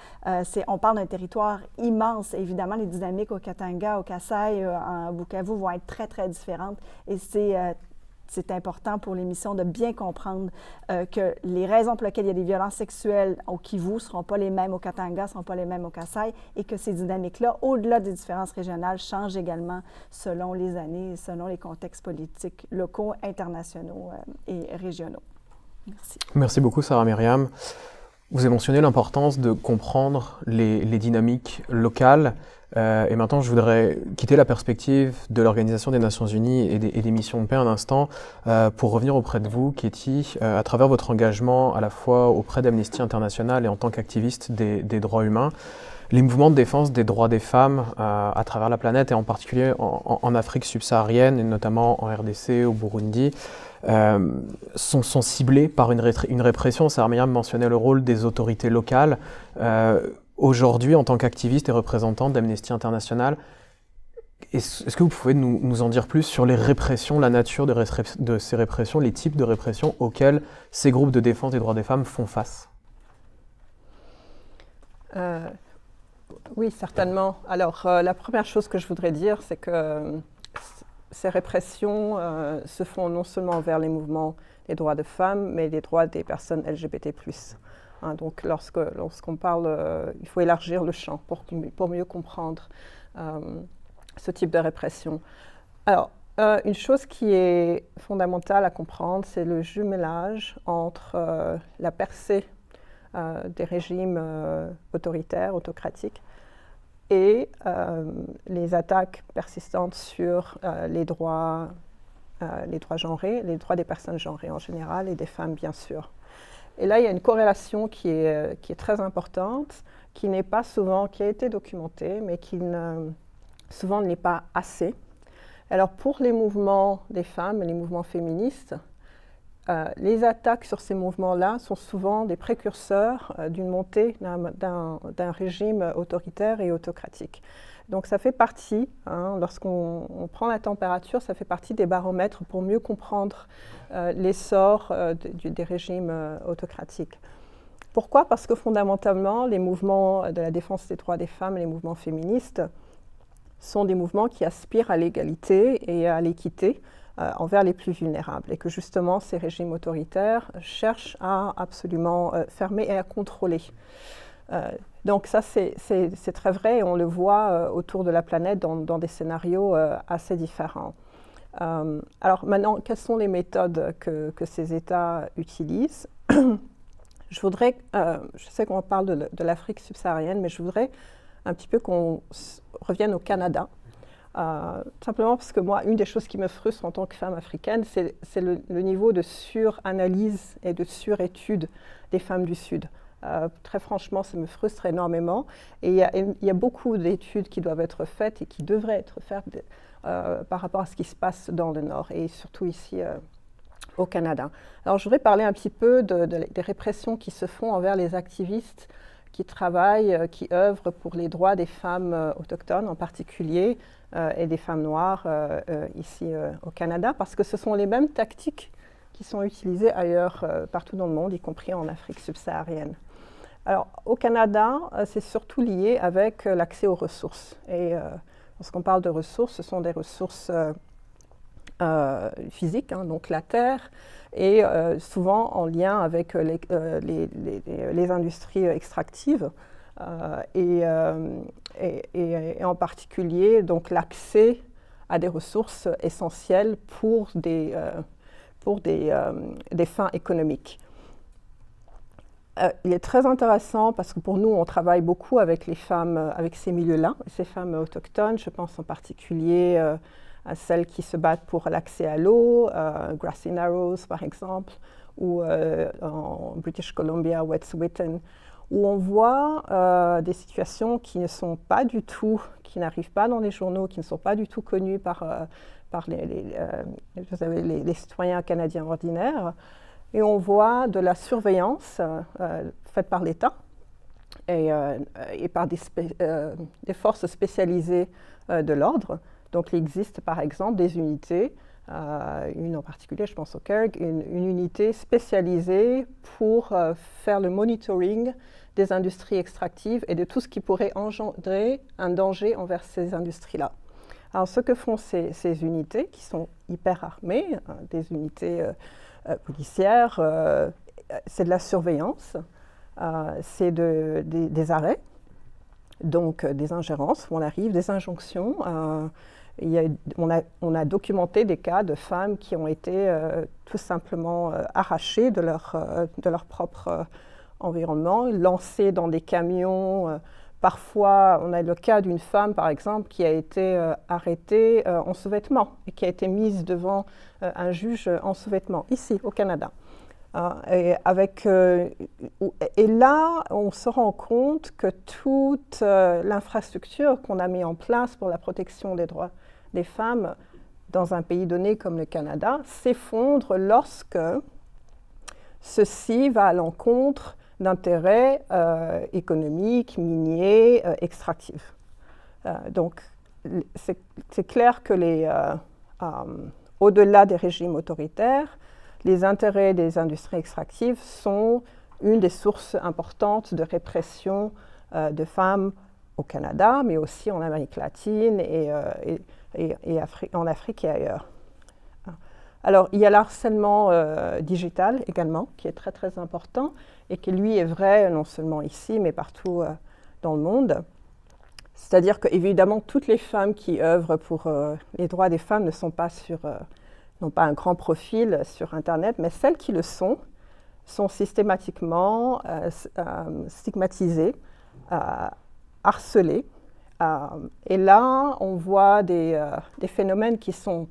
On parle d'un territoire immense. Évidemment, les dynamiques au Katanga, au Kasaï, en Bukavu vont être très, très différentes. Et c'est c'est important pour l'émission de bien comprendre que les raisons pour lesquelles il y a des violences sexuelles au Kivu ne seront pas les mêmes au Katanga, ne seront pas les mêmes au Kasaï, et que ces dynamiques-là, au-delà des différences régionales, changent également selon les années, selon les contextes politiques locaux, internationaux et régionaux. Merci. Merci beaucoup, Sarah Myriam. Vous avez mentionné l'importance de comprendre les dynamiques locales. Et maintenant, je voudrais quitter la perspective de l'Organisation des Nations Unies et des missions de paix un instant pour revenir auprès de vous, Katie, à travers votre engagement à la fois auprès d'Amnesty International et en tant qu'activiste des droits humains. Les mouvements de défense des droits des femmes à travers la planète et en particulier en Afrique subsaharienne et notamment en RDC, au Burundi, sont ciblés par une répression. Sarah Myriam mentionnait le rôle des autorités locales. Aujourd'hui, en tant qu'activiste et représentante d'Amnesty International, est-ce que vous pouvez nous en dire plus sur les répressions, la nature de ces répressions, les types de répressions auxquels ces groupes de défense des droits des femmes font face? Oui, certainement. Alors, la première chose que je voudrais dire, c'est que ces répressions se font non seulement envers les mouvements des droits de femmes, mais des droits des personnes LGBT+. Hein, donc, lorsqu'on parle, il faut élargir le champ pour mieux comprendre ce type de répression. Alors, une chose qui est fondamentale à comprendre, c'est le jumelage entre la percée des régimes autoritaires, autocratiques, et les attaques persistantes sur les droits genrés, les droits des personnes genrées en général et des femmes, bien sûr. Et là, il y a une corrélation qui est très importante, qui a été documentée, mais qui souvent ne l'est pas assez. Alors, pour les mouvements des femmes et les mouvements féministes, les attaques sur ces mouvements-là sont souvent des précurseurs d'une montée d'un régime autoritaire et autocratique. Donc ça fait partie, lorsqu'on prend la température, ça fait partie des baromètres pour mieux comprendre l'essor des régimes autocratiques. Pourquoi? Parce que fondamentalement, les mouvements de la défense des droits des femmes et les mouvements féministes sont des mouvements qui aspirent à l'égalité et à l'équité envers les plus vulnérables, et que justement ces régimes autoritaires cherchent à absolument fermer et à contrôler. Donc ça c'est très vrai, et on le voit autour de la planète dans des scénarios assez différents. Alors maintenant, quelles sont les méthodes que ces États utilisent? Je sais qu'on parle de l'Afrique subsaharienne, mais je voudrais un petit peu qu'on revienne au Canada. Simplement parce que moi, une des choses qui me frustre en tant que femme africaine, c'est le niveau de suranalyse et de surétude des femmes du Sud. Très franchement, ça me frustre énormément. Et il y a beaucoup d'études qui doivent être faites et qui devraient être faites par rapport à ce qui se passe dans le Nord et surtout ici au Canada. Alors, je voudrais parler un petit peu des répressions qui se font envers les activistes qui travaillent, qui œuvrent pour les droits des femmes autochtones en particulier et des femmes noires ici au Canada, parce que ce sont les mêmes tactiques qui sont utilisées ailleurs, partout dans le monde, y compris en Afrique subsaharienne. Alors, au Canada, c'est surtout lié avec l'accès aux ressources. Et lorsqu'on parle de ressources, ce sont des ressources physiques, donc la terre, et souvent en lien avec les industries extractives, et en particulier donc l'accès à des ressources essentielles pour des fins économiques. Il est très intéressant parce que pour nous, on travaille beaucoup avec les femmes, avec ces milieux-là, ces femmes autochtones. Je pense en particulier à celles qui se battent pour l'accès à l'eau, Grassy Narrows par exemple, ou en British Columbia, Wet'suwet'en, où on voit des situations qui ne sont pas du tout, qui n'arrivent pas dans les journaux, qui ne sont pas du tout connues par les citoyens canadiens ordinaires. Et on voit de la surveillance faite par l'État et par des forces spécialisées de l'ordre. Donc, il existe par exemple des unités, une en particulier, je pense au Kerg, une unité spécialisée pour faire le monitoring des industries extractives et de tout ce qui pourrait engendrer un danger envers ces industries-là. Alors, ce que font ces unités, qui sont hyper armées, des unités policières, c'est de la surveillance, c'est des arrêts, donc des ingérences où on arrive, des injonctions. On a documenté des cas de femmes qui ont été tout simplement arrachées de leur propre environnement, lancées dans des camions. Parfois, on a le cas d'une femme, par exemple, qui a été arrêtée en sous-vêtements et qui a été mise devant un juge en sous-vêtements, ici, au Canada. Et là, on se rend compte que toute l'infrastructure qu'on a mise en place pour la protection des droits des femmes dans un pays donné comme le Canada s'effondre lorsque ceci va à l'encontre d'intérêts économiques, miniers, extractifs. Donc, c'est clair que au-delà des régimes autoritaires, les intérêts des industries extractives sont une des sources importantes de répression de femmes au Canada, mais aussi en Amérique latine et en Afrique et ailleurs. Alors, il y a l'harcèlement digital également, qui est très, très important et qui, lui, est vrai non seulement ici, mais partout dans le monde. C'est-à-dire qu'évidemment, toutes les femmes qui œuvrent pour les droits des femmes n'ont pas un grand profil sur Internet, mais celles qui le sont systématiquement stigmatisées, harcelées. Et là, on voit des phénomènes qui sont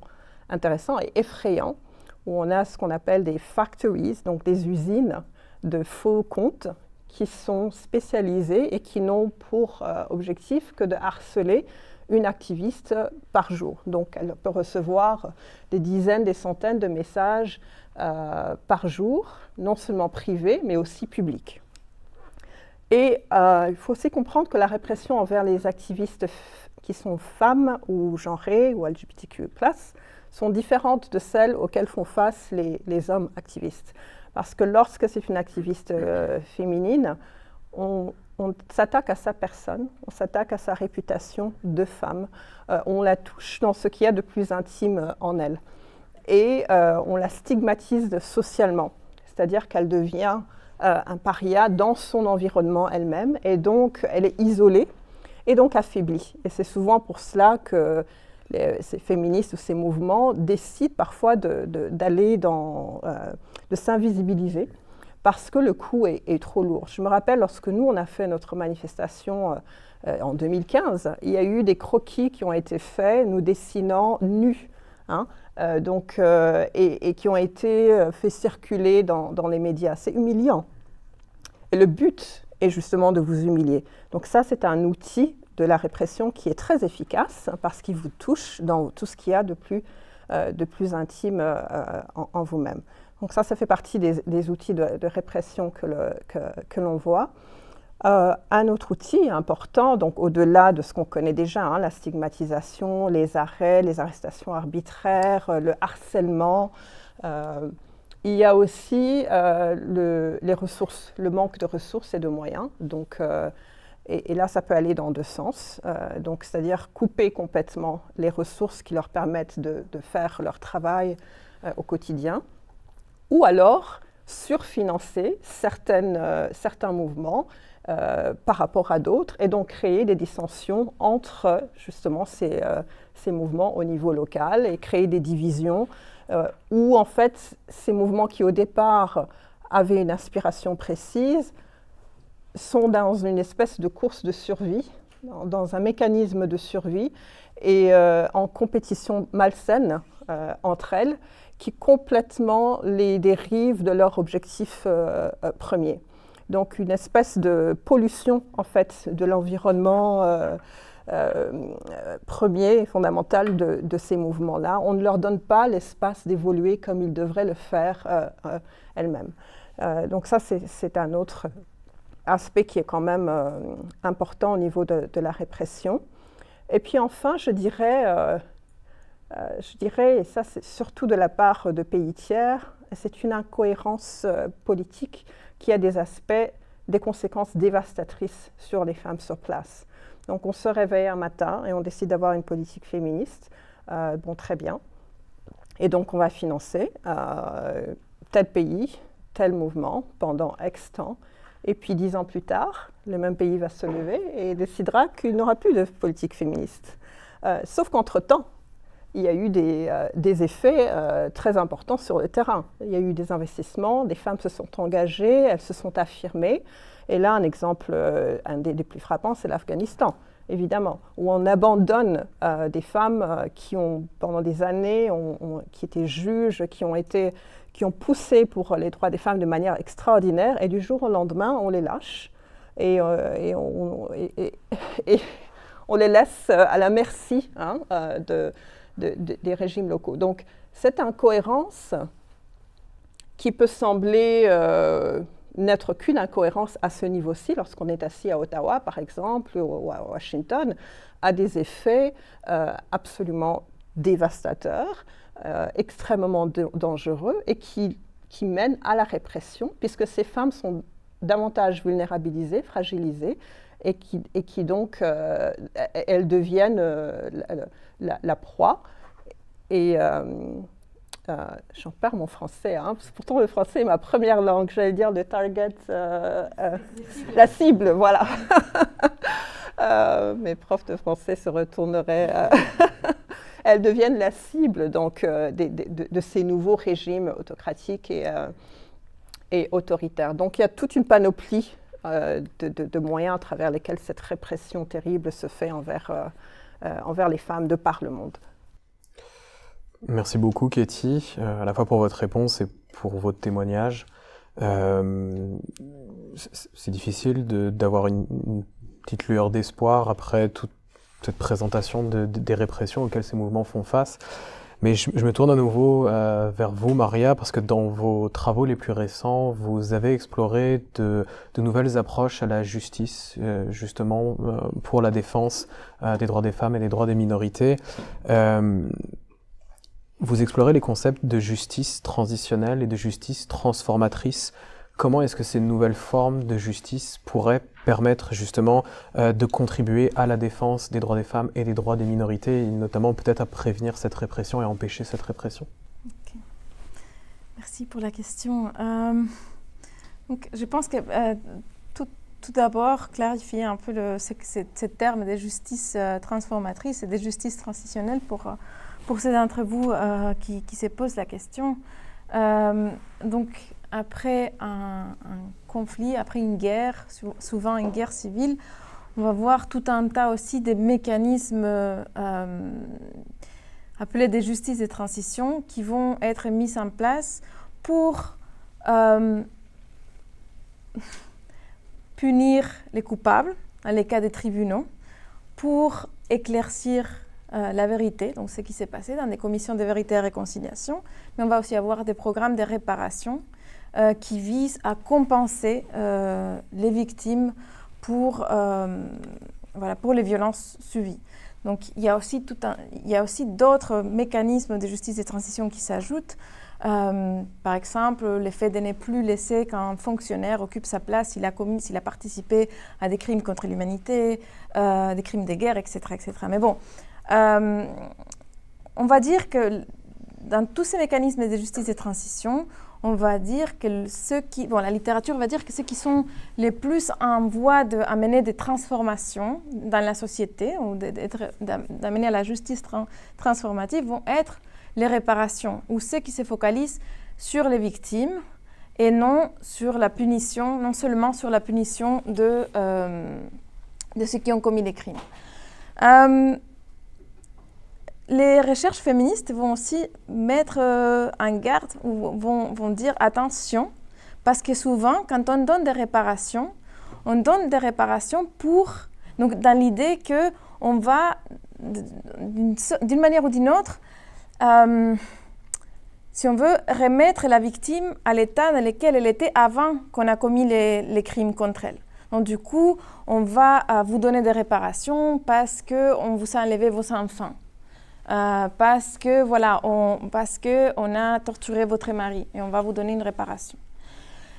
intéressants et effrayants, où on a ce qu'on appelle des factories, donc des usines de faux comptes qui sont spécialisées et qui n'ont pour objectif que de harceler une activiste par jour. Donc, elle peut recevoir des dizaines, des centaines de messages par jour, non seulement privés, mais aussi publics. Et il faut aussi comprendre que la répression envers les activistes qui sont femmes ou genrées ou LGBTQ+, sont différentes de celles auxquelles font face les hommes activistes. Parce que lorsque c'est une activiste féminine, on s'attaque à sa personne, on s'attaque à sa réputation de femme, on la touche dans ce qu'il y a de plus intime en elle. Et on la stigmatise socialement, c'est-à-dire qu'elle devient un paria dans son environnement elle-même, et donc elle est isolée et donc affaiblie. Et c'est souvent pour cela que ces féministes ou ces mouvements décident parfois de s'invisibiliser parce que le coût est trop lourd. Je me rappelle, lorsque nous, on a fait notre manifestation en 2015, il y a eu des croquis qui ont été faits, nous dessinant nus, et qui ont été faits circuler dans les médias. C'est humiliant. Et le but est justement de vous humilier. Donc ça, c'est un outil de la répression qui est très efficace parce qu'il vous touche dans tout ce qu'il y a de plus intime en vous-même. Donc ça fait partie des outils de répression que l'on voit. Un autre outil important, donc au-delà de ce qu'on connaît déjà, la stigmatisation, les arrêts, les arrestations arbitraires, le harcèlement, il y a aussi les ressources, le manque de ressources et de moyens. Donc, et là, ça peut aller dans deux sens. Donc, c'est-à-dire couper complètement les ressources qui leur permettent de faire leur travail au quotidien, ou alors surfinancer certains mouvements par rapport à d'autres, et donc créer des dissensions entre justement ces mouvements au niveau local et créer des divisions où en fait ces mouvements qui au départ avaient une inspiration précise sont dans une espèce de course de survie, dans un mécanisme de survie et en compétition malsaine entre elles qui complètement les dérivent de leur objectif premier. Donc une espèce de pollution en fait de l'environnement premier et fondamental de ces mouvements-là. On ne leur donne pas l'espace d'évoluer comme ils devraient le faire elles-mêmes. Donc ça, c'est un autre aspect qui est quand même important au niveau de la répression. Et puis enfin, je dirais, et ça c'est surtout de la part de pays tiers, c'est une incohérence politique qui a des conséquences dévastatrices sur les femmes sur place. Donc on se réveille un matin et on décide d'avoir une politique féministe. Bon, très bien. Et donc on va financer tel pays, tel mouvement pendant X temps. Et puis 10 ans plus tard, le même pays va se lever et décidera qu'il n'aura plus de politique féministe. Sauf qu'entre-temps, il y a eu des effets très importants sur le terrain. Il y a eu des investissements, des femmes se sont engagées, elles se sont affirmées. Et là, un exemple, un des plus frappants, c'est l'Afghanistan, évidemment, où on abandonne des femmes qui ont, pendant des années, qui étaient juges, qui ont poussé pour les droits des femmes de manière extraordinaire, et du jour au lendemain, on les lâche et on les laisse à la merci des régimes locaux. Donc, cette incohérence qui peut sembler n'être qu'une incohérence à ce niveau-ci, lorsqu'on est assis à Ottawa, par exemple, ou à Washington, a des effets absolument dévastateurs, extrêmement dangereux et qui mènent à la répression, puisque ces femmes sont davantage vulnérabilisées, fragilisées, et qui donc, elles deviennent la proie. Et j'en perds mon français, parce que pourtant le français est ma première langue, j'allais dire le target, la cible, voilà. Mes profs de français se retourneraient. Elles deviennent la cible donc, de ces nouveaux régimes autocratiques et autoritaires. Donc il y a toute une panoplie de moyens à travers lesquels cette répression terrible se fait envers les femmes de par le monde. Merci beaucoup, Katie, à la fois pour votre réponse et pour votre témoignage. C'est difficile d'avoir une petite lueur d'espoir après toute cette présentation des répressions auxquelles ces mouvements font face. Mais je me tourne à nouveau vers vous, Maria, parce que dans vos travaux les plus récents, vous avez exploré de nouvelles approches à la justice, justement, pour la défense des droits des femmes et des droits des minorités. Vous explorez les concepts de justice transitionnelle et de justice transformatrice. Comment est-ce que ces nouvelles formes de justice pourraient permettre justement de contribuer à la défense des droits des femmes et des droits des minorités, et notamment peut-être à prévenir cette répression et à empêcher cette répression? Okay. Merci pour la question. Donc, je pense que tout d'abord, clarifier un peu ce terme de justice transformatrice et de justice transitionnelle pour ceux d'entre vous qui se posent la question. Donc, après un conflit, après une guerre, souvent une guerre civile, on va voir tout un tas aussi de mécanismes appelés des justices de transition qui vont être mis en place pour punir les coupables dans les cas des tribunaux, pour éclaircir la vérité, donc ce qui s'est passé dans des commissions de vérité et réconciliation, mais on va aussi avoir des programmes de réparation qui visent à compenser les victimes pour les violences subies. Donc il y a aussi d'autres mécanismes de justice de transition qui s'ajoutent. Par exemple, le fait de ne plus laisser qu'un fonctionnaire occupe sa place s'il a participé à des crimes contre l'humanité, des crimes de guerre, etc. etc. Mais bon, on va dire que dans tous ces mécanismes de justice de transition, on va dire que la littérature va dire que ceux qui sont les plus en voie d'amener des transformations dans la société, ou d'amener à la justice transformative, vont être les réparations, ou ceux qui se focalisent sur les victimes et non sur la punition, non seulement sur la punition de ceux qui ont commis les crimes. Les recherches féministes vont aussi mettre en garde, ou vont dire attention, parce que souvent, quand on donne des réparations donc dans l'idée qu'on va, d'une manière ou d'une autre, si on veut, remettre la victime à l'état dans lequel elle était avant qu'on a commis les crimes contre elle. Donc du coup, on va vous donner des réparations parce qu'on vous a enlevé vos enfants. Parce qu'on a torturé votre mari et on va vous donner une réparation.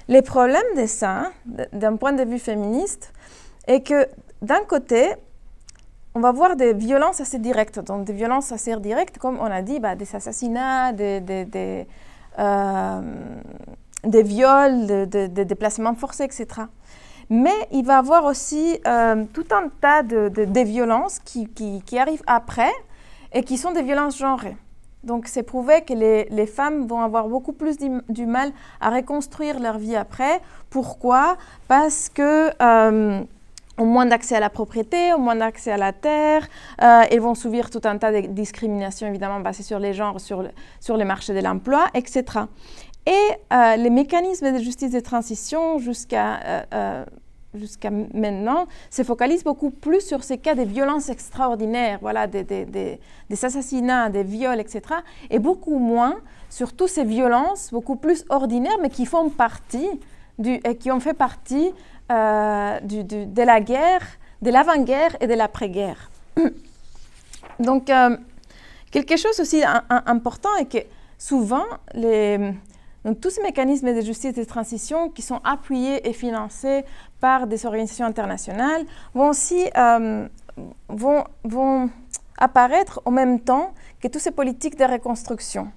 Le problème de ça, d'un point de vue féministe, est que d'un côté, on va voir des violences assez directes. Donc des violences assez directes, comme on a dit, des assassinats, des viols, des déplacements forcés, etc. Mais il va y avoir aussi tout un tas de violences qui arrivent après et qui sont des violences genrées. Donc c'est prouvé que les femmes vont avoir beaucoup plus du mal à reconstruire leur vie après. Pourquoi? Parce que ont moins d'accès à la propriété, ont moins d'accès à la terre, elles vont subir tout un tas de discriminations évidemment basées sur les genres, sur les marchés de l'emploi, etc. Et les mécanismes de justice de transition jusqu'à maintenant se focalisent beaucoup plus sur ces cas de violences extraordinaires, voilà, des assassinats, des viols, etc. Et beaucoup moins sur toutes ces violences beaucoup plus ordinaires, mais qui font partie qui ont fait partie de la guerre, de l'avant-guerre et de l'après-guerre. Donc, quelque chose aussi important est que souvent, donc, tous ces mécanismes de justice de transition qui sont appuyés et financés par des organisations internationales vont aussi vont apparaître en même temps que toutes ces politiques de reconstruction.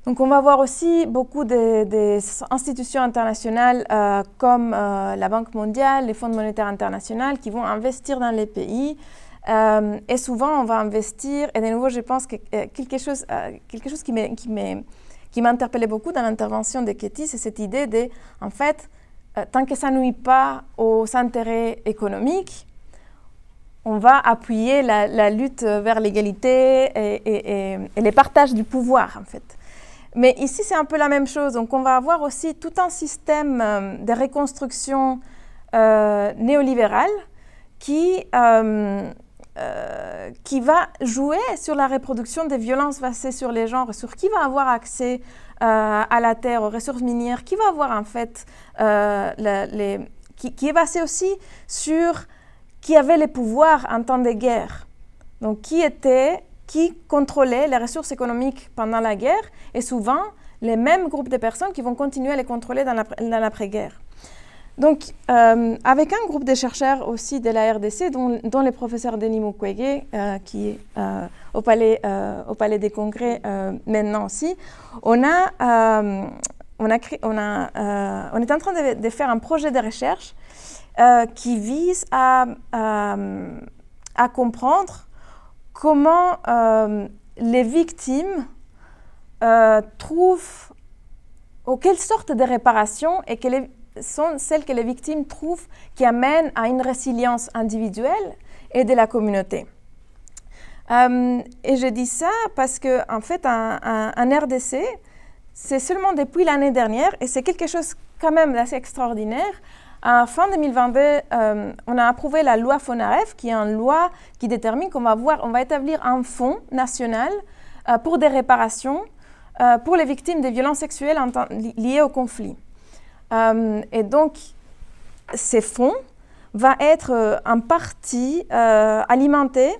Donc, on va voir aussi beaucoup des institutions internationales comme la Banque mondiale, les Fonds monétaires internationaux qui vont investir dans les pays. Et souvent, on va investir, et de nouveau, je pense que quelque chose qui m'a interpellée beaucoup dans l'intervention de Ketty, c'est cette idée de, en fait, tant que ça ne nuit pas aux intérêts économiques, on va appuyer la lutte vers l'égalité et le partage du pouvoir, en fait. Mais ici, c'est un peu la même chose. Donc, on va avoir aussi tout un système de reconstruction néolibérale qui va jouer sur la reproduction des violences basées sur les genres, sur qui va avoir accès à la terre, aux ressources minières, qui va avoir en fait, qui est basé aussi sur qui avait les pouvoirs en temps de guerre. Donc, qui contrôlait les ressources économiques pendant la guerre, et souvent les mêmes groupes de personnes qui vont continuer à les contrôler dans l'après-guerre. Donc, avec un groupe de chercheurs aussi de la RDC, dont le professeur Denis Mukwege, qui est au Palais des Congrès maintenant aussi, on est en train de faire un projet de recherche qui vise à comprendre comment les victimes trouvent, ou quelle sorte de réparation et quelles sont celles que les victimes trouvent qui amènent à une résilience individuelle et de la communauté. Et je dis ça parce que, en fait, en RDC, c'est seulement depuis l'année dernière, et c'est quelque chose quand même d'assez extraordinaire. En fin 2022, on a approuvé la loi FONAREF, qui est une loi qui détermine qu'on va établir un fonds national pour des réparations pour les victimes des violences sexuelles liées au conflit. Et donc, ces fonds vont être en partie alimentés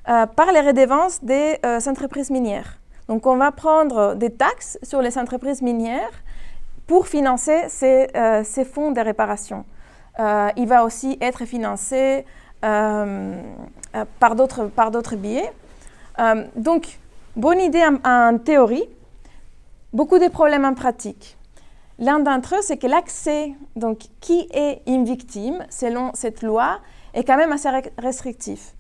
par les redevances des entreprises minières. Donc, on va prendre des taxes sur les entreprises minières pour financer ces fonds de réparation. Il va aussi être financé par d'autres biais. Donc, bonne idée en théorie, beaucoup de problèmes en pratique. L'un d'entre eux, c'est que l'accès, donc qui est une victime, selon cette loi, est quand même assez restrictif.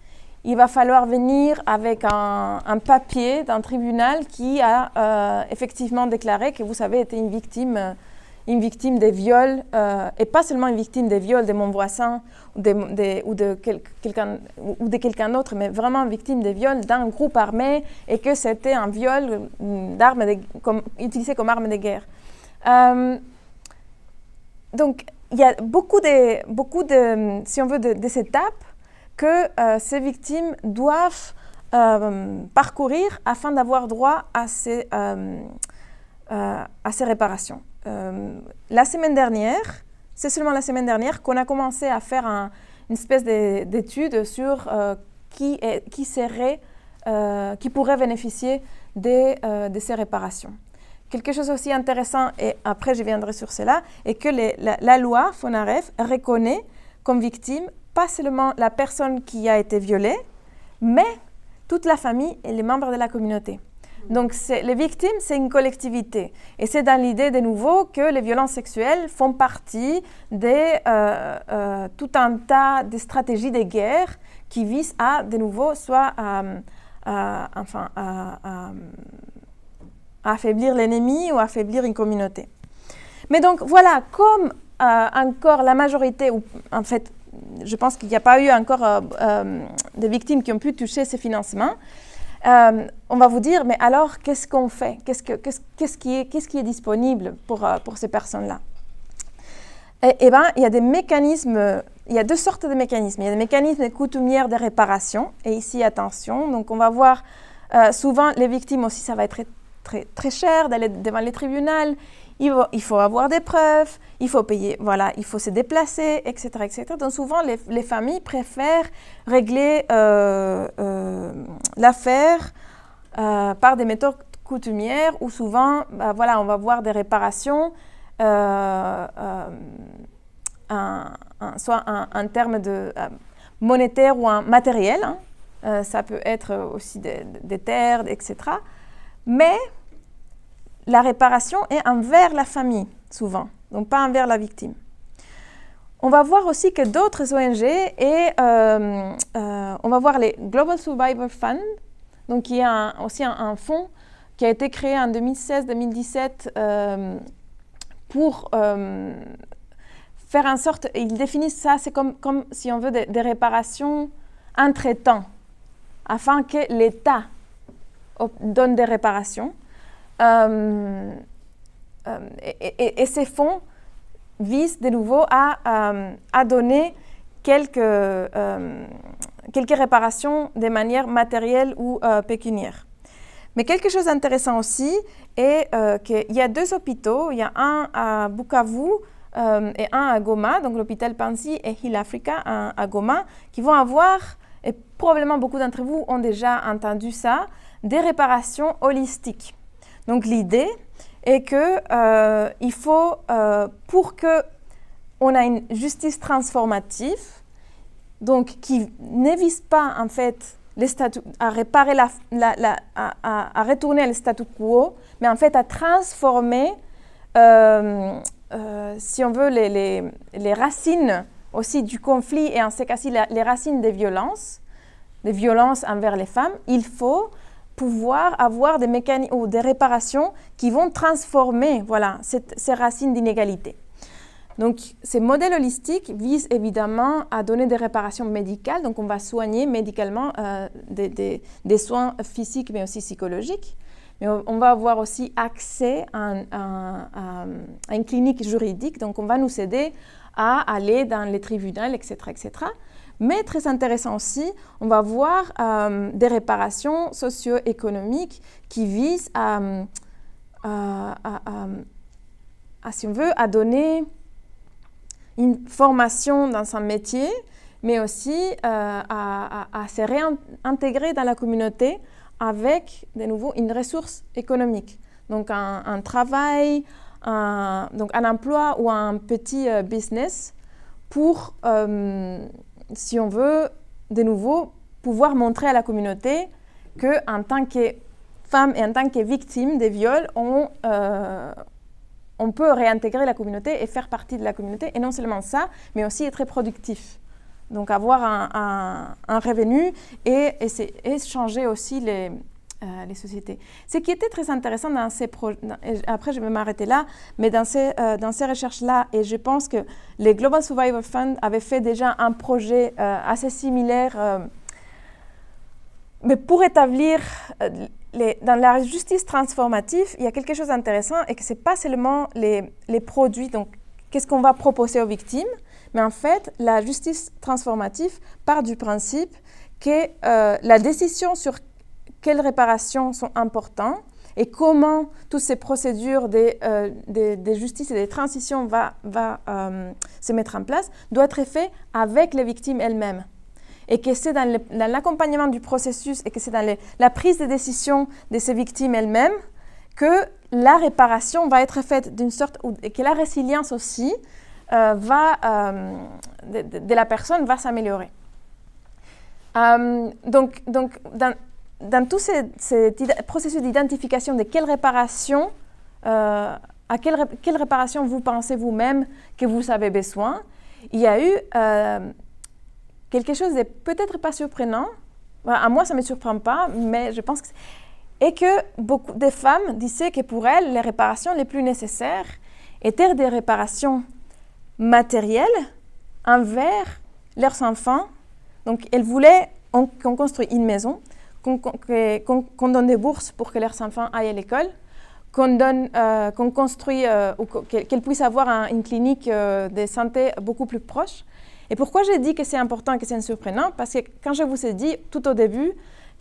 Il va falloir venir avec un papier d'un tribunal qui a effectivement déclaré que vous avez été une victime des viols, et pas seulement une victime des viols de mon voisin ou de quelqu'un d'autre, mais vraiment une victime des viols d'un groupe armé, et que c'était un viol utilisé comme arme de guerre. Donc, il y a beaucoup de si on veut, des étapes que ces victimes doivent parcourir afin d'avoir droit à ces réparations. La semaine dernière, c'est seulement la semaine dernière qu'on a commencé à faire une espèce d'étude sur qui pourrait bénéficier de ces réparations. Quelque chose aussi intéressant, et après je viendrai sur cela, est que la loi FONAREF reconnaît comme victime pas seulement la personne qui a été violée, mais toute la famille et les membres de la communauté. Donc, les victimes, c'est une collectivité. Et c'est dans l'idée, de nouveau, que les violences sexuelles font partie de tout un tas de stratégies de guerre qui visent à, de nouveau, soit à affaiblir l'ennemi ou affaiblir une communauté. Mais donc, voilà, comme encore la majorité, ou en fait, je pense qu'il n'y a pas eu encore de victimes qui ont pu toucher ces financements, on va vous dire, mais alors, qu'est-ce qu'on fait? Qu'est-ce qui est disponible pour ces personnes-là? Eh bien, il y a des mécanismes, il y a deux sortes de mécanismes. Il y a des mécanismes coutumières de réparation, et ici, attention, donc on va voir souvent les victimes aussi, ça va être très cher d'aller devant les tribunaux. Il faut avoir des preuves, il faut payer, voilà, il faut se déplacer, etc., etc. Donc souvent, les familles préfèrent régler l'affaire par des méthodes coutumières où souvent, voilà, on va voir des réparations, soit en termes de monétaire ou en matériel. Ça peut être aussi des terres, etc. Mais la réparation est envers la famille, souvent, donc pas envers la victime. On va voir aussi que d'autres ONG, et on va voir les Global Survivor Fund, donc qui est aussi un fonds qui a été créé en 2016-2017 pour faire en sorte, ils définissent ça, c'est comme si on veut des réparations entre-temps, afin que l'État donne des réparations. Et ces fonds visent de nouveau à donner quelques réparations de manière matérielle ou pécuniaire. Mais quelque chose d'intéressant aussi est qu'il y a deux hôpitaux, il y a un à Bukavu et un à Goma, donc l'hôpital Panzi et Heal Africa à Goma, qui vont avoir, et probablement beaucoup d'entre vous ont déjà entendu ça, des réparations holistiques. Donc l'idée est que il faut, pour qu'on ait une justice transformative, donc qui ne vise pas en fait à réparer à retourner le statu quo, mais en fait à transformer, si on veut, les racines aussi du conflit et en ce cas-ci les racines des violences envers les femmes. Il faut pouvoir avoir des mécanismes ou des réparations qui vont transformer, voilà, ces racines d'inégalité. Donc, ces modèles holistiques visent évidemment à donner des réparations médicales. Donc, on va soigner médicalement des soins physiques, mais aussi psychologiques. Mais on va avoir aussi accès à une clinique juridique. Donc, on va nous aider à aller dans les tribunaux, etc., etc. Mais très intéressant aussi, on va voir des réparations socio-économiques qui visent si on veut, à donner une formation dans un métier, mais aussi à se réintégrer dans la communauté avec, de nouveau, une ressource économique. Donc un travail, donc un emploi ou un petit business pour, si on veut, de nouveau, pouvoir montrer à la communauté qu'en tant que femme et en tant que victime des viols, on peut réintégrer la communauté et faire partie de la communauté. Et non seulement ça, mais aussi être productif. Donc avoir un revenu et changer aussi les sociétés. Ce qui était très intéressant dans ces projets, après je vais m'arrêter là, mais dans ces recherches-là, et je pense que les Global Survivor Fund avaient fait déjà un projet assez similaire, mais pour établir, dans la justice transformative, il y a quelque chose d'intéressant et que ce n'est pas seulement les produits, donc qu'est-ce qu'on va proposer aux victimes, mais en fait, la justice transformative part du principe que la décision sur quelles réparations sont importantes et comment toutes ces procédures de justice et de transition va se mettre en place, doit être fait avec les victimes elles-mêmes. Et que c'est dans l'accompagnement du processus et que c'est dans la prise de décision de ces victimes elles-mêmes que la réparation va être faite d'une sorte, et que la résilience aussi de la personne va s'améliorer. Donc dans tout ce processus d'identification de quelle réparation, à quelle réparation vous pensez vous-même que vous avez besoin, il y a eu quelque chose de peut-être pas surprenant. À moi, ça ne me surprend pas, mais je pense que... Et que beaucoup de femmes disaient que pour elles, les réparations les plus nécessaires étaient des réparations matérielles envers leurs enfants. Donc, elles voulaient qu'on construise une maison, qu'on donne des bourses pour que leurs enfants aillent à l'école, qu'on construise ou qu'elles puissent avoir une clinique de santé beaucoup plus proche. Et pourquoi j'ai dit que c'est important et que c'est surprenant? Parce que quand je vous ai dit tout au début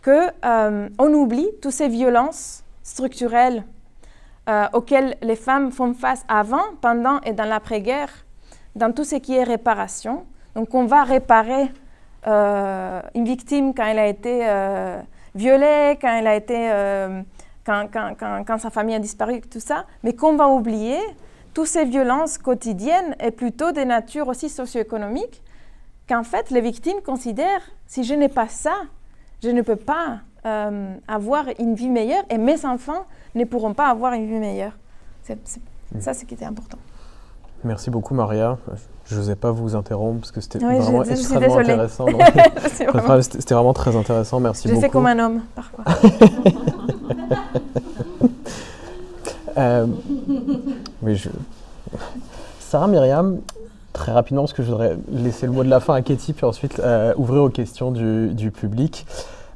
qu'on oublie toutes ces violences structurelles auxquelles les femmes font face avant, pendant et dans l'après-guerre, dans tout ce qui est réparation. Donc on va réparer une victime quand elle a été violée, quand elle a été, quand sa famille a disparu, tout ça, mais qu'on va oublier toutes ces violences quotidiennes et plutôt de nature aussi socio-économique, qu'en fait les victimes considèrent si je n'ai pas ça, je ne peux pas avoir une vie meilleure et mes enfants ne pourront pas avoir une vie meilleure. C'est ça ce qui était important. Merci beaucoup Maria. Je n'osais pas vous interrompre parce que c'était oui, vraiment extrêmement intéressant. C'était vraiment très intéressant. Merci beaucoup. Je fais comme un homme parfois. Oui, Sarah Myriam, très rapidement, parce que je voudrais laisser le mot de la fin à Katie, puis ensuite ouvrir aux questions du public.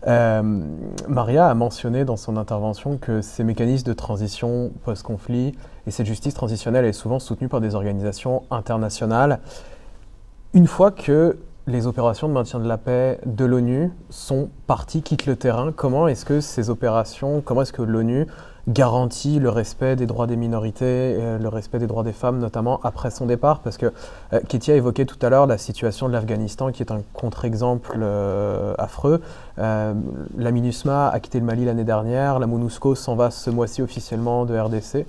Maria a mentionné dans son intervention que ces mécanismes de transition post-conflit et cette justice transitionnelle est souvent soutenue par des organisations internationales. Une fois que les opérations de maintien de la paix de l'ONU sont parties, quittent le terrain, comment est-ce que l'ONU garantit le respect des droits des minorités, le respect des droits des femmes, notamment après son départ? Parce que Katie a évoqué tout à l'heure la situation de l'Afghanistan, qui est un contre-exemple affreux. La MINUSMA a quitté le Mali l'année dernière, la MONUSCO s'en va ce mois-ci officiellement de RDC.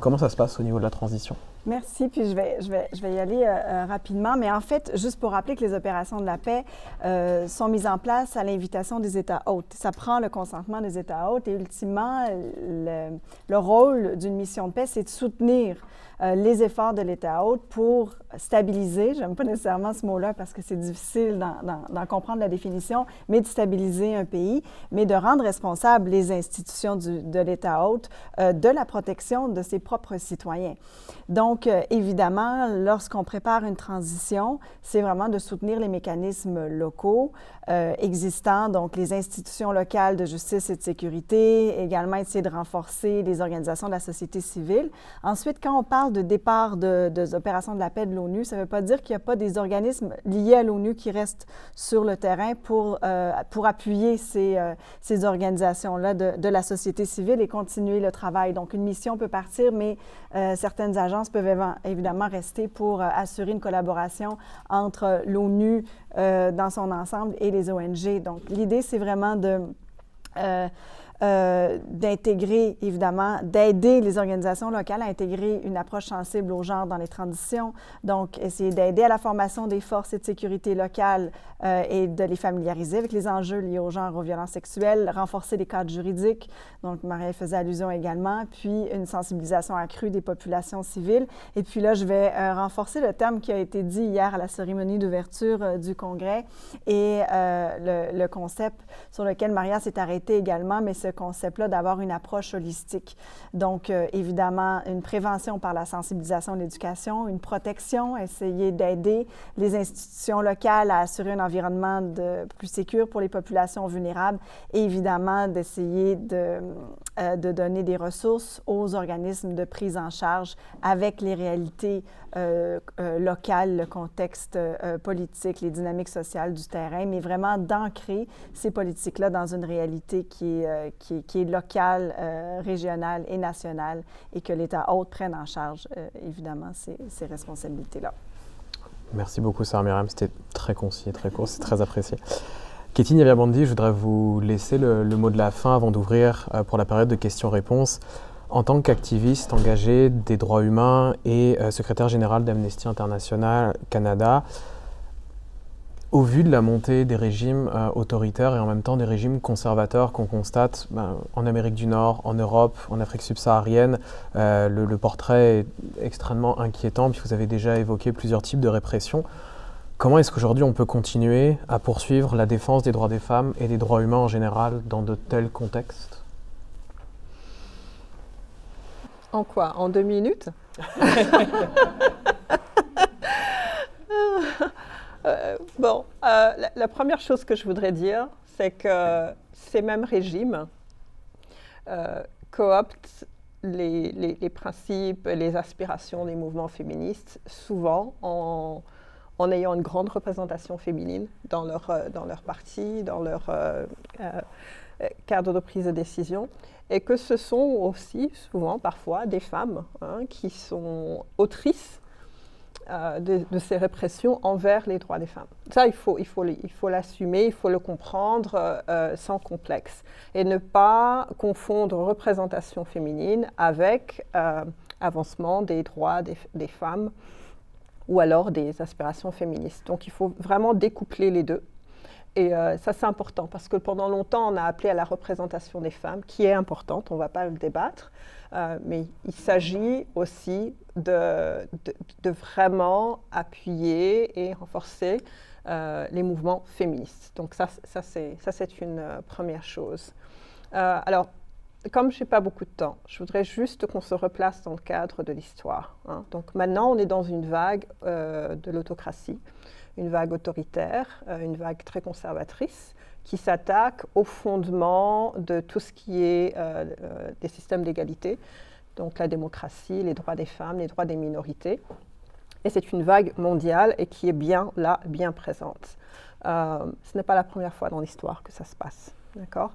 Comment ça se passe au niveau de la transition? Merci, puis je vais y aller rapidement, mais en fait, juste pour rappeler que les opérations de la paix sont mises en place à l'invitation des États hôtes. Ça prend le consentement des États hôtes et ultimement, le rôle d'une mission de paix, c'est de soutenir les efforts de l'État hôte pour stabiliser, j'aime pas nécessairement ce mot-là parce que c'est difficile d'en comprendre la définition, mais de stabiliser un pays, mais de rendre responsables les institutions de l'État hôte de la protection de ses propres citoyens. Donc, évidemment, lorsqu'on prépare une transition, c'est vraiment de soutenir les mécanismes locaux existants, donc les institutions locales de justice et de sécurité, également essayer de renforcer les organisations de la société civile. Ensuite, quand on parle de départ des opérations de la paix de l'ONU, ça ne veut pas dire qu'il n'y a pas des organismes liés à l'ONU qui restent sur le terrain pour appuyer ces organisations-là de la société civile et continuer le travail. Donc, une mission peut partir, mais certaines agences peuvent évidemment rester pour assurer une collaboration entre l'ONU dans son ensemble et les ONG. Donc, l'idée, c'est vraiment d'intégrer, évidemment, d'aider les organisations locales à intégrer une approche sensible au genre dans les transitions. Donc, essayer d'aider à la formation des forces et de sécurité locales et de les familiariser avec les enjeux liés au genre, aux violences sexuelles, renforcer les cadres juridiques, donc Maria faisait allusion également, puis une sensibilisation accrue des populations civiles. Et puis là, je vais renforcer le terme qui a été dit hier à la cérémonie d'ouverture du Congrès et le concept sur lequel Maria s'est arrêtée également, mais ce concept-là d'avoir une approche holistique. Donc, évidemment, une prévention par la sensibilisation et l'éducation, une protection, essayer d'aider les institutions locales à assurer un environnement plus sécur pour les populations vulnérables et évidemment d'essayer de donner des ressources aux organismes de prise en charge avec les réalités locales, le contexte politique, les dynamiques sociales du terrain, mais vraiment d'ancrer ces politiques-là dans une réalité qui est locale, régionale et nationale et que l'État hôte prenne en charge, évidemment, ces responsabilités-là. Merci beaucoup, Sarah Myriam. C'était très concis et très court. C'est très apprécié. Katie Nyaviabandi, je voudrais vous laisser le mot de la fin avant d'ouvrir pour la période de questions-réponses. En tant qu'activiste engagé des droits humains et secrétaire général d'Amnesty International Canada, au vu de la montée des régimes autoritaires et en même temps des régimes conservateurs qu'on constate en Amérique du Nord, en Europe, en Afrique subsaharienne, le portrait est extrêmement inquiétant, puis vous avez déjà évoqué plusieurs types de répression. Comment est-ce qu'aujourd'hui on peut continuer à poursuivre la défense des droits des femmes et des droits humains en général dans de tels contextes? En quoi? En 2 minutes? La première chose que je voudrais dire, c'est que ces mêmes régimes cooptent les principes et les aspirations des mouvements féministes, souvent en ayant une grande représentation féminine dans leur parti, dans leur cadre de prise de décision, et que ce sont aussi souvent, parfois, des femmes qui sont autrices de ces répressions envers les droits des femmes. Ça, il faut l'assumer, il faut le comprendre sans complexe, et ne pas confondre représentation féminine avec avancement des droits des femmes ou alors des aspirations féministes. Donc il faut vraiment découpler les deux. Et ça, c'est important, parce que pendant longtemps, on a appelé à la représentation des femmes, qui est importante, on ne va pas le débattre, mais il s'agit aussi de vraiment appuyer et renforcer les mouvements féministes. Donc ça c'est une première chose. Alors, comme je n'ai pas beaucoup de temps, je voudrais juste qu'on se replace dans le cadre de l'histoire. Donc maintenant, on est dans une vague de l'autocratie, une vague autoritaire, une vague très conservatrice, qui s'attaque au fondement de tout ce qui est des systèmes d'égalité, donc la démocratie, les droits des femmes, les droits des minorités. Et c'est une vague mondiale et qui est bien là, bien présente. Ce n'est pas la première fois dans l'histoire que ça se passe. D'accord.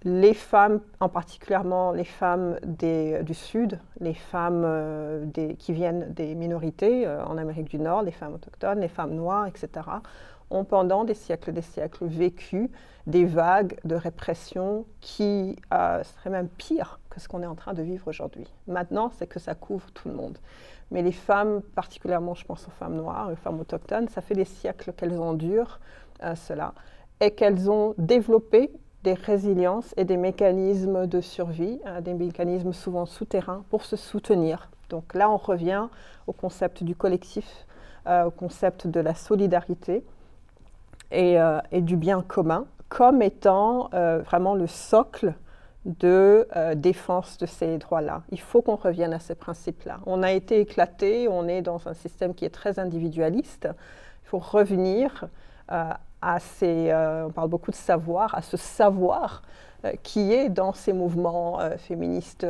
Les femmes, en particulièrement les femmes du Sud, les femmes qui viennent des minorités en Amérique du Nord, les femmes autochtones, les femmes noires, etc., ont pendant des siècles vécu des vagues de répression qui seraient même pires que ce qu'on est en train de vivre aujourd'hui. Maintenant, c'est que ça couvre tout le monde. Mais les femmes, particulièrement, je pense aux femmes noires, aux femmes autochtones, ça fait des siècles qu'elles endurent cela, et qu'elles ont développé des résiliences et des mécanismes de survie, des mécanismes souvent souterrains pour se soutenir. Donc là, on revient au concept du collectif, au concept de la solidarité et du bien commun, comme étant vraiment le socle de défense de ces droits-là. Il faut qu'on revienne à ces principes-là. On a été éclaté, on est dans un système qui est très individualiste. Il faut revenir on parle beaucoup de savoir, à ce savoir qui est dans ces mouvements féministes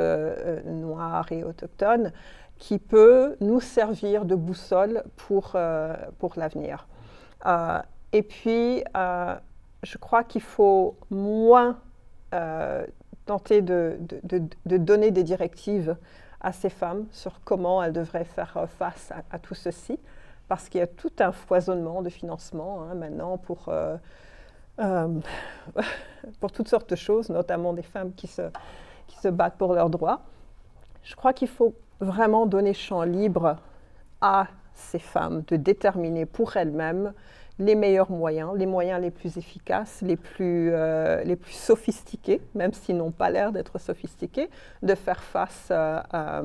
noirs et autochtones, qui peut nous servir de boussole pour l'avenir. Et puis, je crois qu'il faut moins tenter de donner des directives à ces femmes sur comment elles devraient faire face à tout ceci, parce qu'il y a tout un foisonnement de financement maintenant pour toutes sortes de choses, notamment des femmes qui se battent pour leurs droits. Je crois qu'il faut vraiment donner champ libre à ces femmes de déterminer pour elles-mêmes les meilleurs moyens, les moyens les plus efficaces, les plus sophistiqués, même s'ils n'ont pas l'air d'être sophistiqués, de faire face à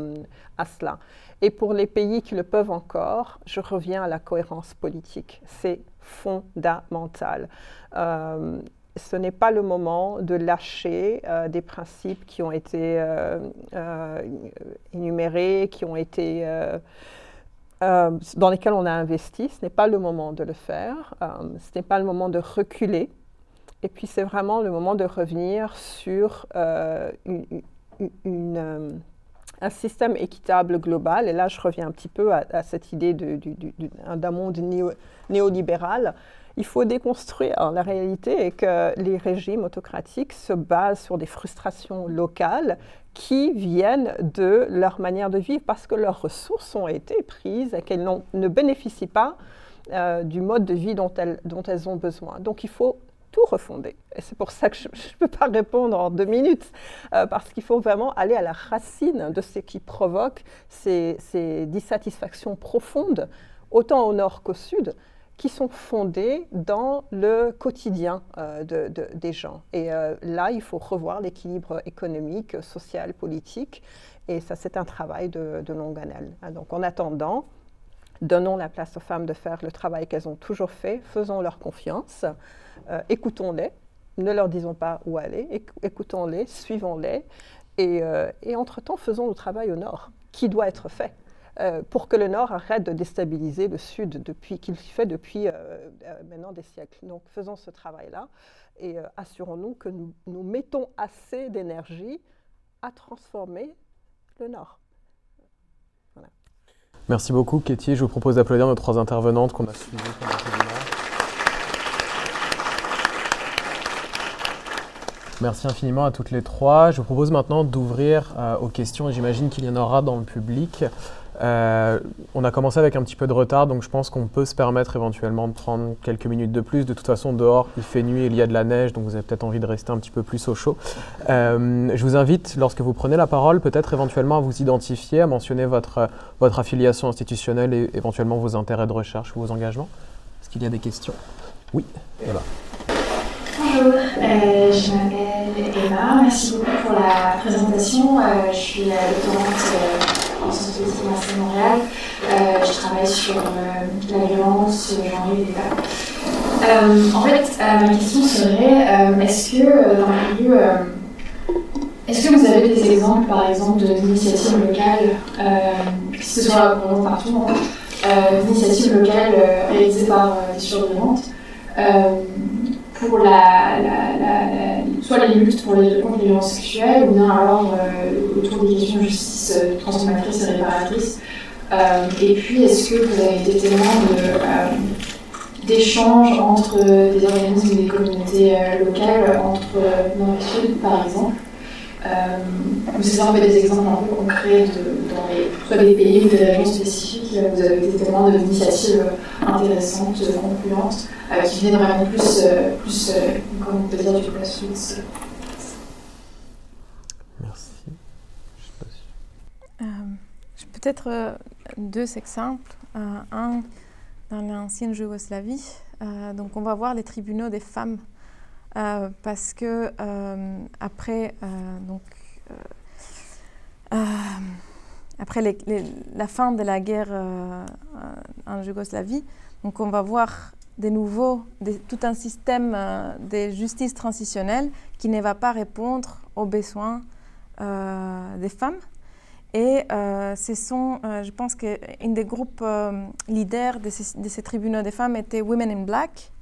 cela. Et pour les pays qui le peuvent encore, je reviens à la cohérence politique. C'est fondamental. Ce n'est pas le moment de lâcher des principes qui ont été énumérés, qui ont été dans lesquels on a investi. Ce n'est pas le moment de le faire. Ce n'est pas le moment de reculer. Et puis c'est vraiment le moment de revenir sur un système équitable global. Et là, je reviens un petit peu à cette idée d'un monde néolibéral. Il faut déconstruire. La réalité est que les régimes autocratiques se basent sur des frustrations locales qui viennent de leur manière de vivre parce que leurs ressources ont été prises et qu'elles ne bénéficient pas du mode de vie dont elles ont besoin. Donc il faut tout refonder. Et c'est pour ça que je ne peux pas répondre en 2 minutes, parce qu'il faut vraiment aller à la racine de ce qui provoque ces dissatisfactions profondes, autant au nord qu'au sud, qui sont fondées dans le quotidien des gens. Et là, il faut revoir l'équilibre économique, social, politique, et ça, c'est un travail de longue haleine. Donc, en attendant, donnons la place aux femmes de faire le travail qu'elles ont toujours fait, faisons leur confiance, écoutons-les, ne leur disons pas où aller, écoutons-les, suivons-les, et entre-temps, faisons le travail au nord, qui doit être fait. Pour que le Nord arrête de déstabiliser le Sud, qu'il fait depuis maintenant des siècles. Donc faisons ce travail-là et assurons-nous que nous mettons assez d'énergie à transformer le Nord. Voilà. Merci beaucoup, Katie. Je vous propose d'applaudir nos 3 intervenantes qu'on a suivies pendant ce webinaire. Merci infiniment à toutes les 3. Je vous propose maintenant d'ouvrir aux questions et j'imagine qu'il y en aura dans le public. On a commencé avec un petit peu de retard, donc je pense qu'on peut se permettre éventuellement de prendre quelques minutes de plus. De toute façon, dehors, il fait nuit, il y a de la neige, donc vous avez peut-être envie de rester un petit peu plus au chaud. Je vous invite, lorsque vous prenez la parole, peut-être éventuellement à vous identifier, à mentionner votre affiliation institutionnelle et éventuellement vos intérêts de recherche ou vos engagements. Est-ce qu'il y a des questions? Oui, voilà. Bonjour, je m'appelle Emma, merci beaucoup pour la présentation. Je suis doctorante en sciences politiques à Montréal. Je travaille sur la violence, genre et l'État. En fait, ma question serait, est-ce que vous avez des exemples, par exemple, d'initiatives locales, que ce soit partout, d'initiatives locales réalisées par des survivantes pour soit les luttes contre les violences sexuelles, ou bien alors autour des questions de justice transformatrice et réparatrice. Et puis, est-ce que vous avez été témoin d'échanges entre des organismes et des communautés locales, entre Nord et Sud, par exemple? C'est ça, en fait, des exemples un peu concrets soit des pays ou des régions spécifiques. Vous avez été témoin d'initiatives intéressantes, concluantes, qui viennent vraiment plus comment on peut dire, du grassroots. Merci. J'ai peut-être 2 exemples. Un dans l'ancienne Yougoslavie. Donc on va voir les tribunaux des femmes. Parce que après la fin de la guerre en Yougoslavie, donc on va voir de nouveau tout un système de justice transitionnelle qui ne va pas répondre aux besoins des femmes. Et ce sont, je pense qu'un des groupes leaders de ces tribunaux des femmes était Women in Black.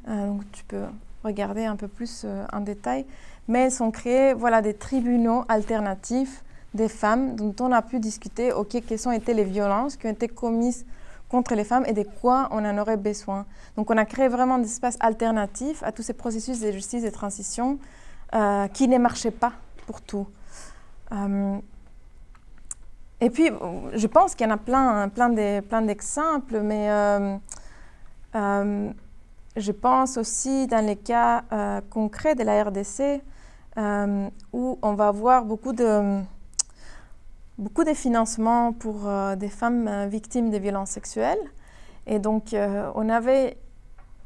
Donc tu peux regarder un peu plus en détail, mais elles ont créé des tribunaux alternatifs des femmes dont on a pu discuter quelles ont été les violences qui ont été commises contre les femmes et de quoi on en aurait besoin. Donc on a créé vraiment des espaces alternatifs à tous ces processus de justice et de transition qui ne marchaient pas pour tout. Et puis je pense qu'il y en a plein d'exemples, mais je pense aussi dans les cas concrets de la RDC où on va avoir beaucoup de financements pour des femmes victimes de violences sexuelles. Et donc, on avait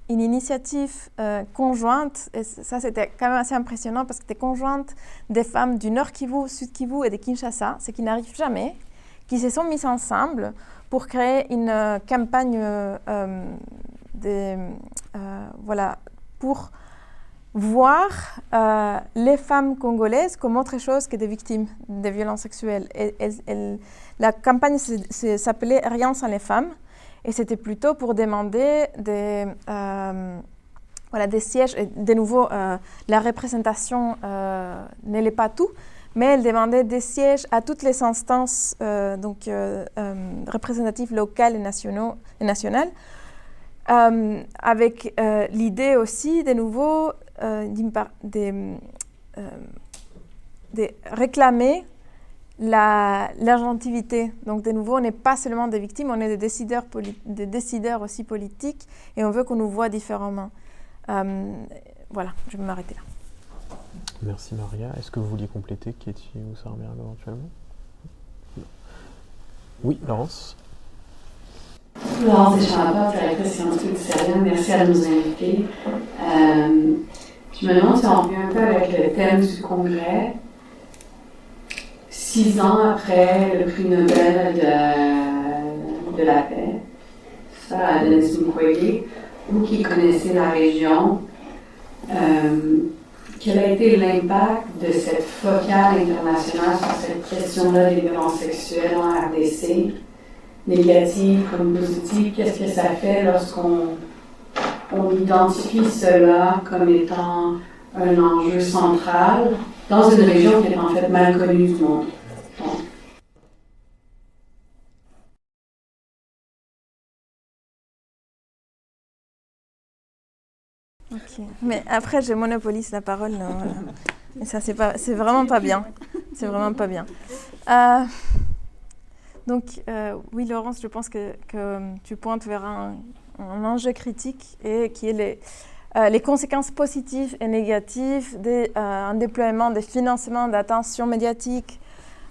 une initiative conjointe, et ça c'était quand même assez impressionnant parce que c'était conjointe des femmes du Nord Kivu, Sud Kivu et de Kinshasa, ce qui n'arrive jamais, qui se sont mises ensemble pour créer une campagne pour voir les femmes congolaises comme autre chose que des victimes de violences sexuelles. La campagne s'appelait « Rien sans les femmes » et c'était plutôt pour demander des sièges. Et de nouveau, la représentation n'est pas tout, mais elle demandait des sièges à toutes les instances représentatives locales et nationales, avec l'idée aussi, de nouveau, de réclamer l'agentivité. Donc, de nouveau, on n'est pas seulement des victimes, on est des décideurs aussi politiques et on veut qu'on nous voit différemment. voilà, je vais m'arrêter là. Merci Maria. Est-ce que vous vouliez compléter, Katie ou Sarah Myriam éventuellement? Oui, Laurence. Laurence Deschamps, directrice scientifique du CERN, merci à nos invités. Je me demande si on revient un peu avec le thème du congrès. 6 ans après le prix Nobel de la paix, ça, à Denis Mukwege, vous qui connaissez la région, quel a été l'impact de cette focale internationale sur cette question-là des violences sexuelles en RDC, négative comme positive? Qu'est-ce que ça fait lorsqu'on identifie cela comme étant un enjeu central dans une région qui est en fait mal connue du monde? Ok. Mais après, je monopolise la parole. Voilà. Et ça, c'est vraiment pas bien. C'est vraiment pas bien. Donc, oui, Laurence, je pense que tu pointes vers un enjeu critique et qui est les conséquences positives et négatives d'un déploiement de financement, d'attention médiatique,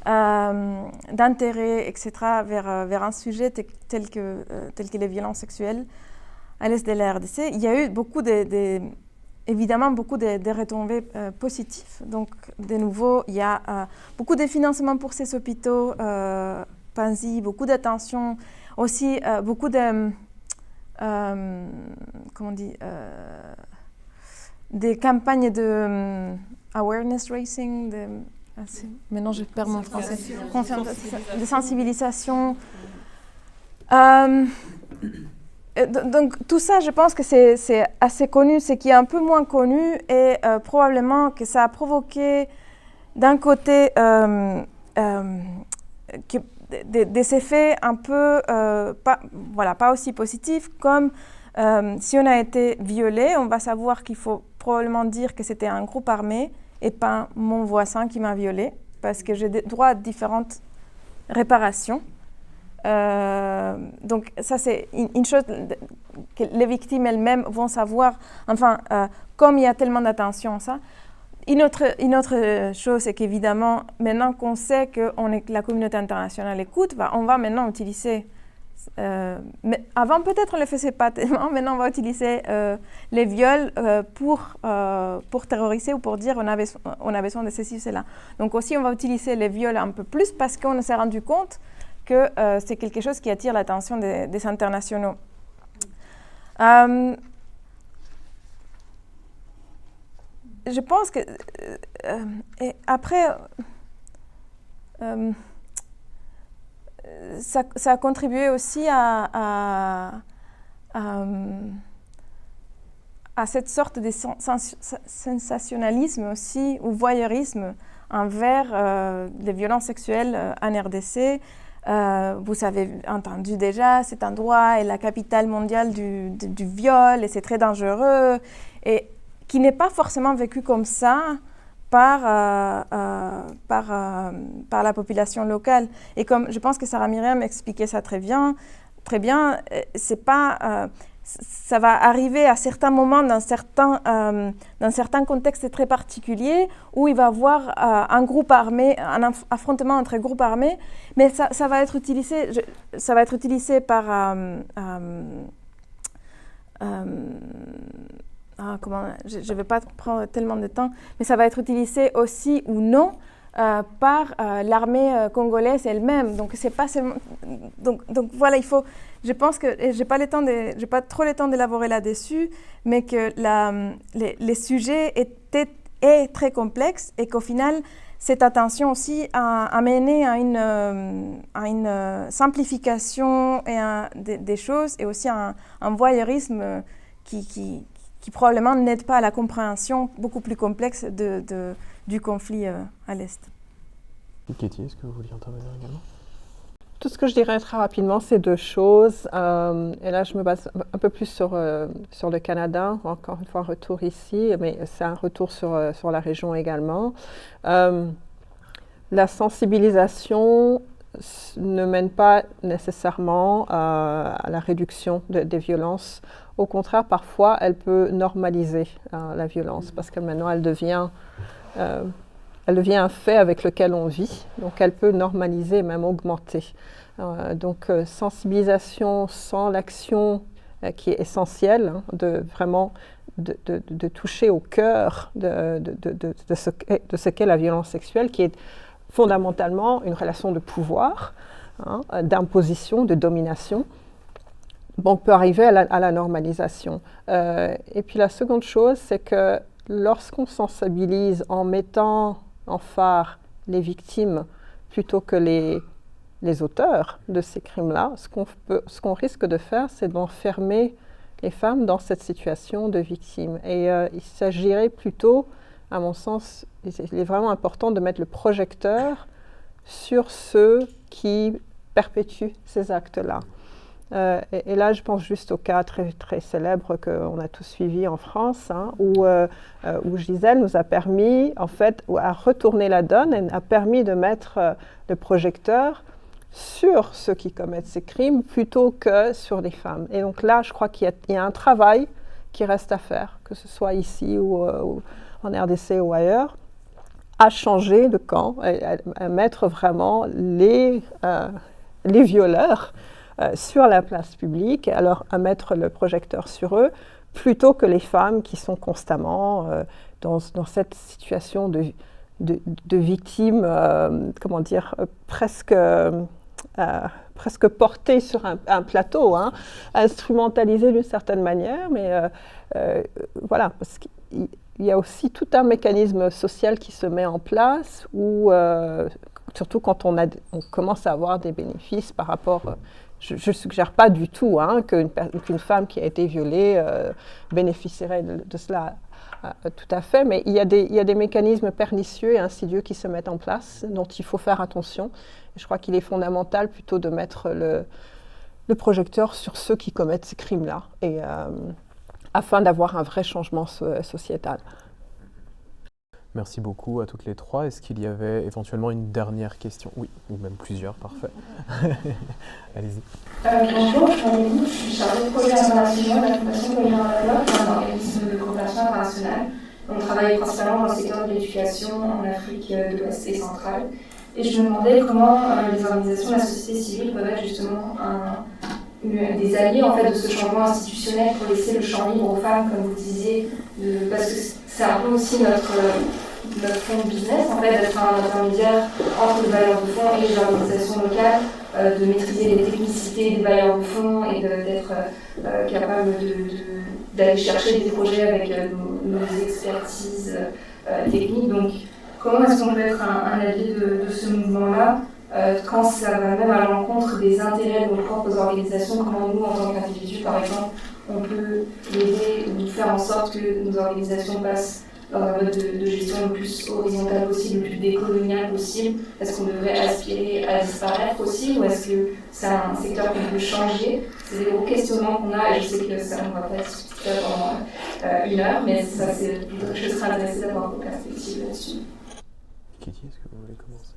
d'intérêt, etc., vers un sujet tel que les violences sexuelles à l'est de la RDC. Il y a eu évidemment beaucoup de retombées positives. Donc, de nouveau, il y a beaucoup de financement pour ces hôpitaux, Panzi, beaucoup d'attention, aussi beaucoup de... des campagnes de awareness raising, maintenant je perds mon français, de sensibilisation. Donc tout ça, je pense que c'est assez connu. Ce qui est un peu moins connu et probablement que ça a provoqué d'un côté des effets un peu pas aussi positifs comme si on a été violé, on va savoir qu'il faut probablement dire que c'était un groupe armé et pas mon voisin qui m'a violé parce que j'ai droit à différentes réparations. Donc ça c'est une chose que les victimes elles-mêmes vont savoir, comme il y a tellement d'attention à ça. Une autre chose c'est qu'évidemment maintenant qu'on sait que la communauté internationale écoute, on va maintenant utiliser, mais avant peut-être on ne le faisait pas tellement, maintenant on va utiliser les viols pour terroriser ou pour dire on a besoin de ceci, cela. Donc aussi on va utiliser les viols un peu plus parce qu'on s'est rendu compte que c'est quelque chose qui attire l'attention des internationaux. Je pense que et après ça a contribué aussi à cette sorte de sensationnalisme aussi ou voyeurisme envers les violences sexuelles en RDC. Vous avez entendu déjà, cet endroit est la capitale mondiale du viol et c'est très dangereux, et qui n'est pas forcément vécu comme ça par la population locale. Et comme je pense que Sarah Myriam expliquait ça très bien, c'est pas... ça va arriver à certains moments dans certains contextes très particuliers où il va y avoir un groupe armé, un affrontement entre groupes armés, mais ça va être utilisé par je ne vais pas prendre tellement de temps, mais ça va être utilisé aussi ou non par l'armée congolaise elle-même. Donc c'est pas seulement, donc voilà, il faut. Je pense que j'ai pas trop le temps d'élaborer là-dessus, mais que les sujets est très complexe et qu'au final cette attention aussi a amené à une simplification et des choses et aussi un voyeurisme qui probablement n'aide pas à la compréhension beaucoup plus complexe du conflit à l'Est. Katie, est-ce que vous vouliez intervenir également? Tout ce que je dirais très rapidement, c'est 2 choses. Et là, je me base un peu plus sur le Canada. Encore une fois, un retour ici, mais c'est un retour sur la région également. La sensibilisation ne mène pas nécessairement à la réduction des violences. Au contraire, parfois, elle peut normaliser la violence parce que maintenant, elle devient un fait avec lequel on vit. Donc, elle peut normaliser, même augmenter. Donc, sensibilisation sans l'action qui est essentielle, hein, de toucher au cœur de ce qu'est la violence sexuelle, qui est fondamentalement une relation de pouvoir, hein, d'imposition, de domination. Bon, on peut arriver à la normalisation. Et puis la seconde chose, c'est que lorsqu'on sensibilise en mettant en phare les victimes plutôt que les auteurs de ces crimes-là, ce qu'on risque de faire, c'est d'enfermer les femmes dans cette situation de victime. Et il s'agirait plutôt, à mon sens, il est vraiment important de mettre le projecteur sur ceux qui perpétuent ces actes-là. Et là, je pense juste au cas très, très célèbre qu'on a tous suivi en France, hein, où Gisèle nous a permis, en fait, à retourner la donne et a permis de mettre le projecteur sur ceux qui commettent ces crimes plutôt que sur les femmes. Et donc là, je crois qu'il y a un travail qui reste à faire, que ce soit ici ou en RDC ou ailleurs, à changer de camp, à mettre vraiment les violeurs sur la place publique, alors à mettre le projecteur sur eux, plutôt que les femmes qui sont constamment dans cette situation de victimes, comment dire, presque portées sur un plateau, hein, instrumentalisées d'une certaine manière, mais voilà, parce qu'il y a aussi tout un mécanisme social qui se met en place, où, surtout quand on commence à avoir des bénéfices par rapport... Je ne suggère pas du tout, hein, qu'une femme qui a été violée bénéficierait de cela tout à fait, mais il y a des mécanismes pernicieux et insidieux qui se mettent en place, dont il faut faire attention. Je crois qu'il est fondamental plutôt de mettre le projecteur sur ceux qui commettent ces crimes-là, afin d'avoir un vrai changement sociétal. Merci beaucoup à toutes les trois. Est-ce qu'il y avait éventuellement une dernière question? Oui, ou même plusieurs, parfait. Allez-y. Bonjour, je suis chargée de projet international de la Fondation Cohésion dans la Loi, qui est un organisme de coopération internationale. On travaille principalement dans le secteur de l'éducation en Afrique de l'Ouest et centrale. Et je me demandais comment les organisations de la société civile peuvent être justement des alliés en fait, de ce changement institutionnel pour laisser le champ libre aux femmes, comme vous disiez, parce que c'est un peu aussi notre fond de business, en fait, d'être un intermédiaire entre les bailleurs de fonds et les organisations locales, de maîtriser les technicités des bailleurs de fonds et d'être capable d'aller chercher des projets avec nos expertises techniques. Donc, comment est-ce qu'on peut être un allié de ce mouvement-là quand ça va même à l'encontre des intérêts de nos propres organisations? Comment nous, en tant qu'individus, par exemple, on peut l'aider ou faire en sorte que nos organisations passent dans un mode de gestion le plus horizontal possible, le plus décolonial possible? Est-ce qu'on devrait aspirer à disparaître aussi, ou est-ce que c'est un secteur qu'on peut changer? C'est des gros questionnements qu'on a, et je sais que ça ne va pas être discuté pendant une heure, mais ça, je serais intéressée d'avoir vos perspectives là-dessus. Kitty, est-ce que vous voulez commencer?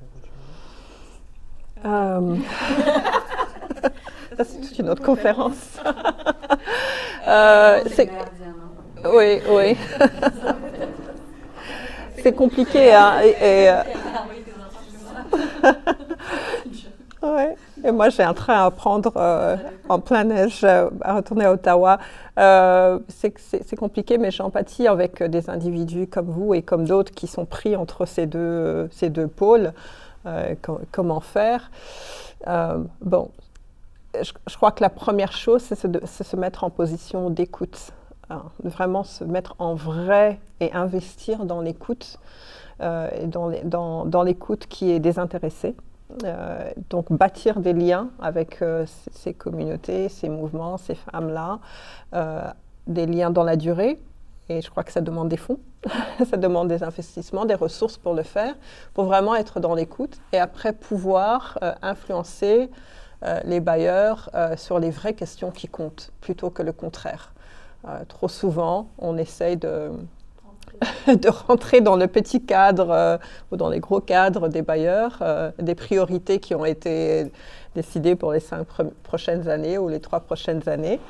Ça, c'est toute une autre conférence. Oui. C'est compliqué, hein, ouais. Et moi, j'ai un train à prendre en plein neige, à retourner à Ottawa. C'est compliqué, mais j'empathie avec des individus comme vous et comme d'autres qui sont pris entre ces deux pôles. Comment faire? Bon, je crois que la première chose, c'est se mettre en position d'écoute. De vraiment se mettre en vrai et investir dans l'écoute, et dans l'écoute qui est désintéressée. Donc bâtir des liens avec ces communautés, ces mouvements, ces femmes-là, des liens dans la durée. Et je crois que ça demande des fonds, ça demande des investissements, des ressources pour le faire, pour vraiment être dans l'écoute et après pouvoir influencer les bailleurs sur les vraies questions qui comptent, plutôt que le contraire. Trop souvent, on essaye de rentrer dans le petit cadre ou dans les gros cadres des bailleurs, des priorités qui ont été décidées pour les 5 prochaines années ou les 3 prochaines années.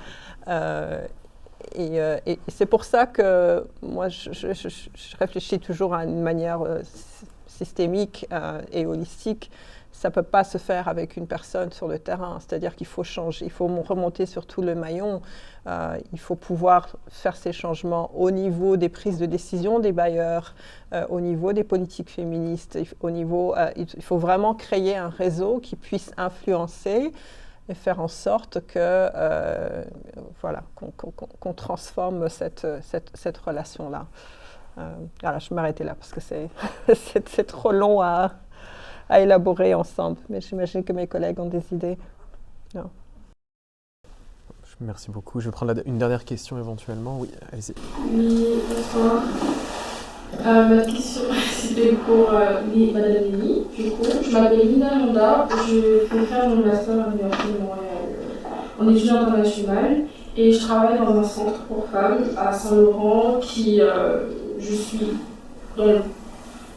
Et c'est pour ça que moi, je réfléchis toujours à une manière systémique et holistique. Ça ne peut pas se faire avec une personne sur le terrain, c'est-à-dire qu'il faut changer, il faut remonter sur tout le maillon, il faut pouvoir faire ces changements au niveau des prises de décision des bailleurs, au niveau des politiques féministes, il faut vraiment créer un réseau qui puisse influencer et faire en sorte que, voilà, qu'on transforme cette relation-là. Voilà, je vais m'arrêter là parce que c'est trop long à élaborer ensemble. Mais j'imagine que mes collègues ont des idées. Non. Merci beaucoup. Je vais prendre une dernière question éventuellement. Oui, allez-y. Oui, bonsoir. Ma question, c'était pour Madame Lily. Du coup, je m'appelle Lina Londa. Je fais faire mon master à l'Université de Montréal en études internationales. Et je travaille dans un centre pour femmes à Saint-Laurent je suis dans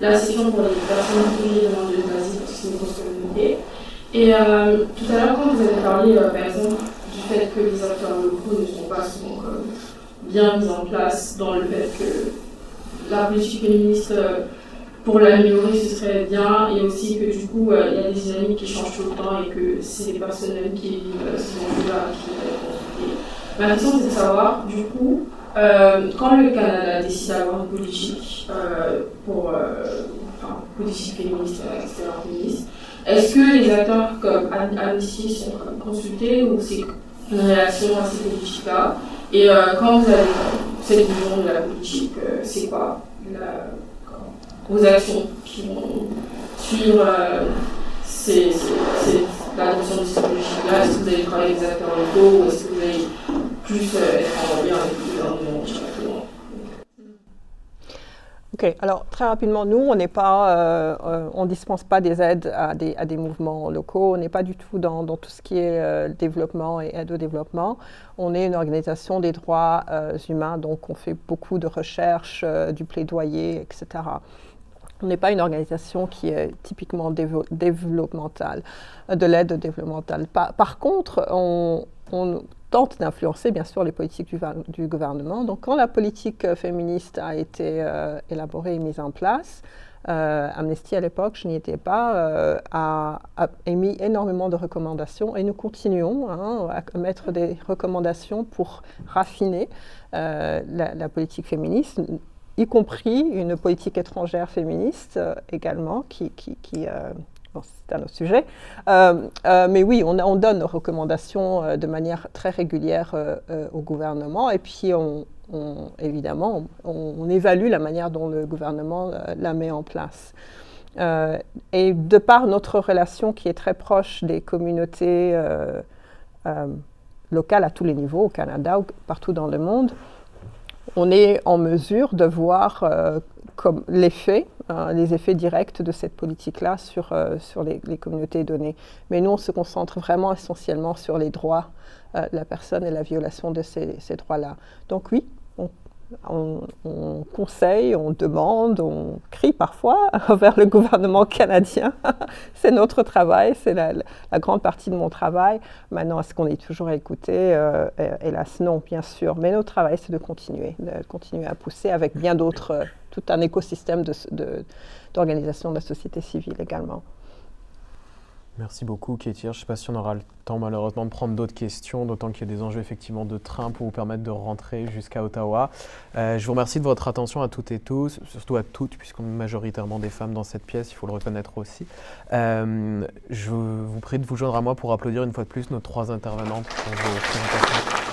la section pour les personnes qui demandent de l'asile parce que c'est une grosse communauté. Et tout à l'heure, quand vous avez parlé, par exemple, du fait que les acteurs locaux ne sont pas souvent bien mis en place dans le fait que la politique féministe, pour l'améliorer, ce serait bien, et aussi que du coup, il y a des dynamiques qui changent tout le temps et que c'est les personnes mêmes qui vivent ces enjeux-là qui doivent construire. Ma question, c'est de savoir, du coup, quand le Canada décide d'avoir une politique politique féministe, extérieure féministe, est-ce que les acteurs comme Amnesty sont consultés ou c'est une réaction à ces politiques-là? Et quand vous avez cette vision de la politique, c'est quoi vos actions qui vont suivre l'adoption de ces politiques-là? Est-ce que vous allez travailler avec les acteurs locaux ou est-ce que vous allez plus être en lien avec le gouvernement directement? Ok, alors très rapidement, nous, on dispense pas des aides à des mouvements locaux, on n'est pas du tout dans tout ce qui est développement et aide au développement. On est une organisation des droits humains, donc on fait beaucoup de recherches, du plaidoyer, etc. On n'est pas une organisation qui est typiquement développementale, de l'aide développementale. Par contre, on tente d'influencer bien sûr les politiques du gouvernement. Donc quand la politique féministe a été élaborée et mise en place, Amnesty à l'époque, je n'y étais pas, a émis énormément de recommandations et nous continuons à mettre des recommandations pour raffiner la politique féministe, y compris une politique étrangère féministe également bon, c'est un autre sujet. Mais oui, on donne nos recommandations de manière très régulière au gouvernement et puis évidemment, on évalue la manière dont le gouvernement la met en place. Et de par notre relation qui est très proche des communautés locales à tous les niveaux, au Canada ou partout dans le monde, on est en mesure de voir comme les effets directs de cette politique-là sur les communautés données. Mais nous, on se concentre vraiment essentiellement sur les droits de la personne et la violation de ces droits-là. Donc oui, on conseille, on demande, on crie parfois vers le gouvernement canadien. C'est notre travail, c'est la grande partie de mon travail. Maintenant, est-ce qu'on est toujours écouté? Hélas, non, bien sûr. Mais notre travail, c'est de continuer à pousser avec bien d'autres, tout un écosystème d'organisation de la société civile également. Merci beaucoup, Kétir. Je ne sais pas si on aura le temps, malheureusement, de prendre d'autres questions, d'autant qu'il y a des enjeux effectivement de train pour vous permettre de rentrer jusqu'à Ottawa. Je vous remercie de votre attention à toutes et tous, surtout à toutes, puisqu'on est majoritairement des femmes dans cette pièce, il faut le reconnaître aussi. Je vous prie de vous joindre à moi pour applaudir une fois de plus nos 3 intervenantes pour vos présentations.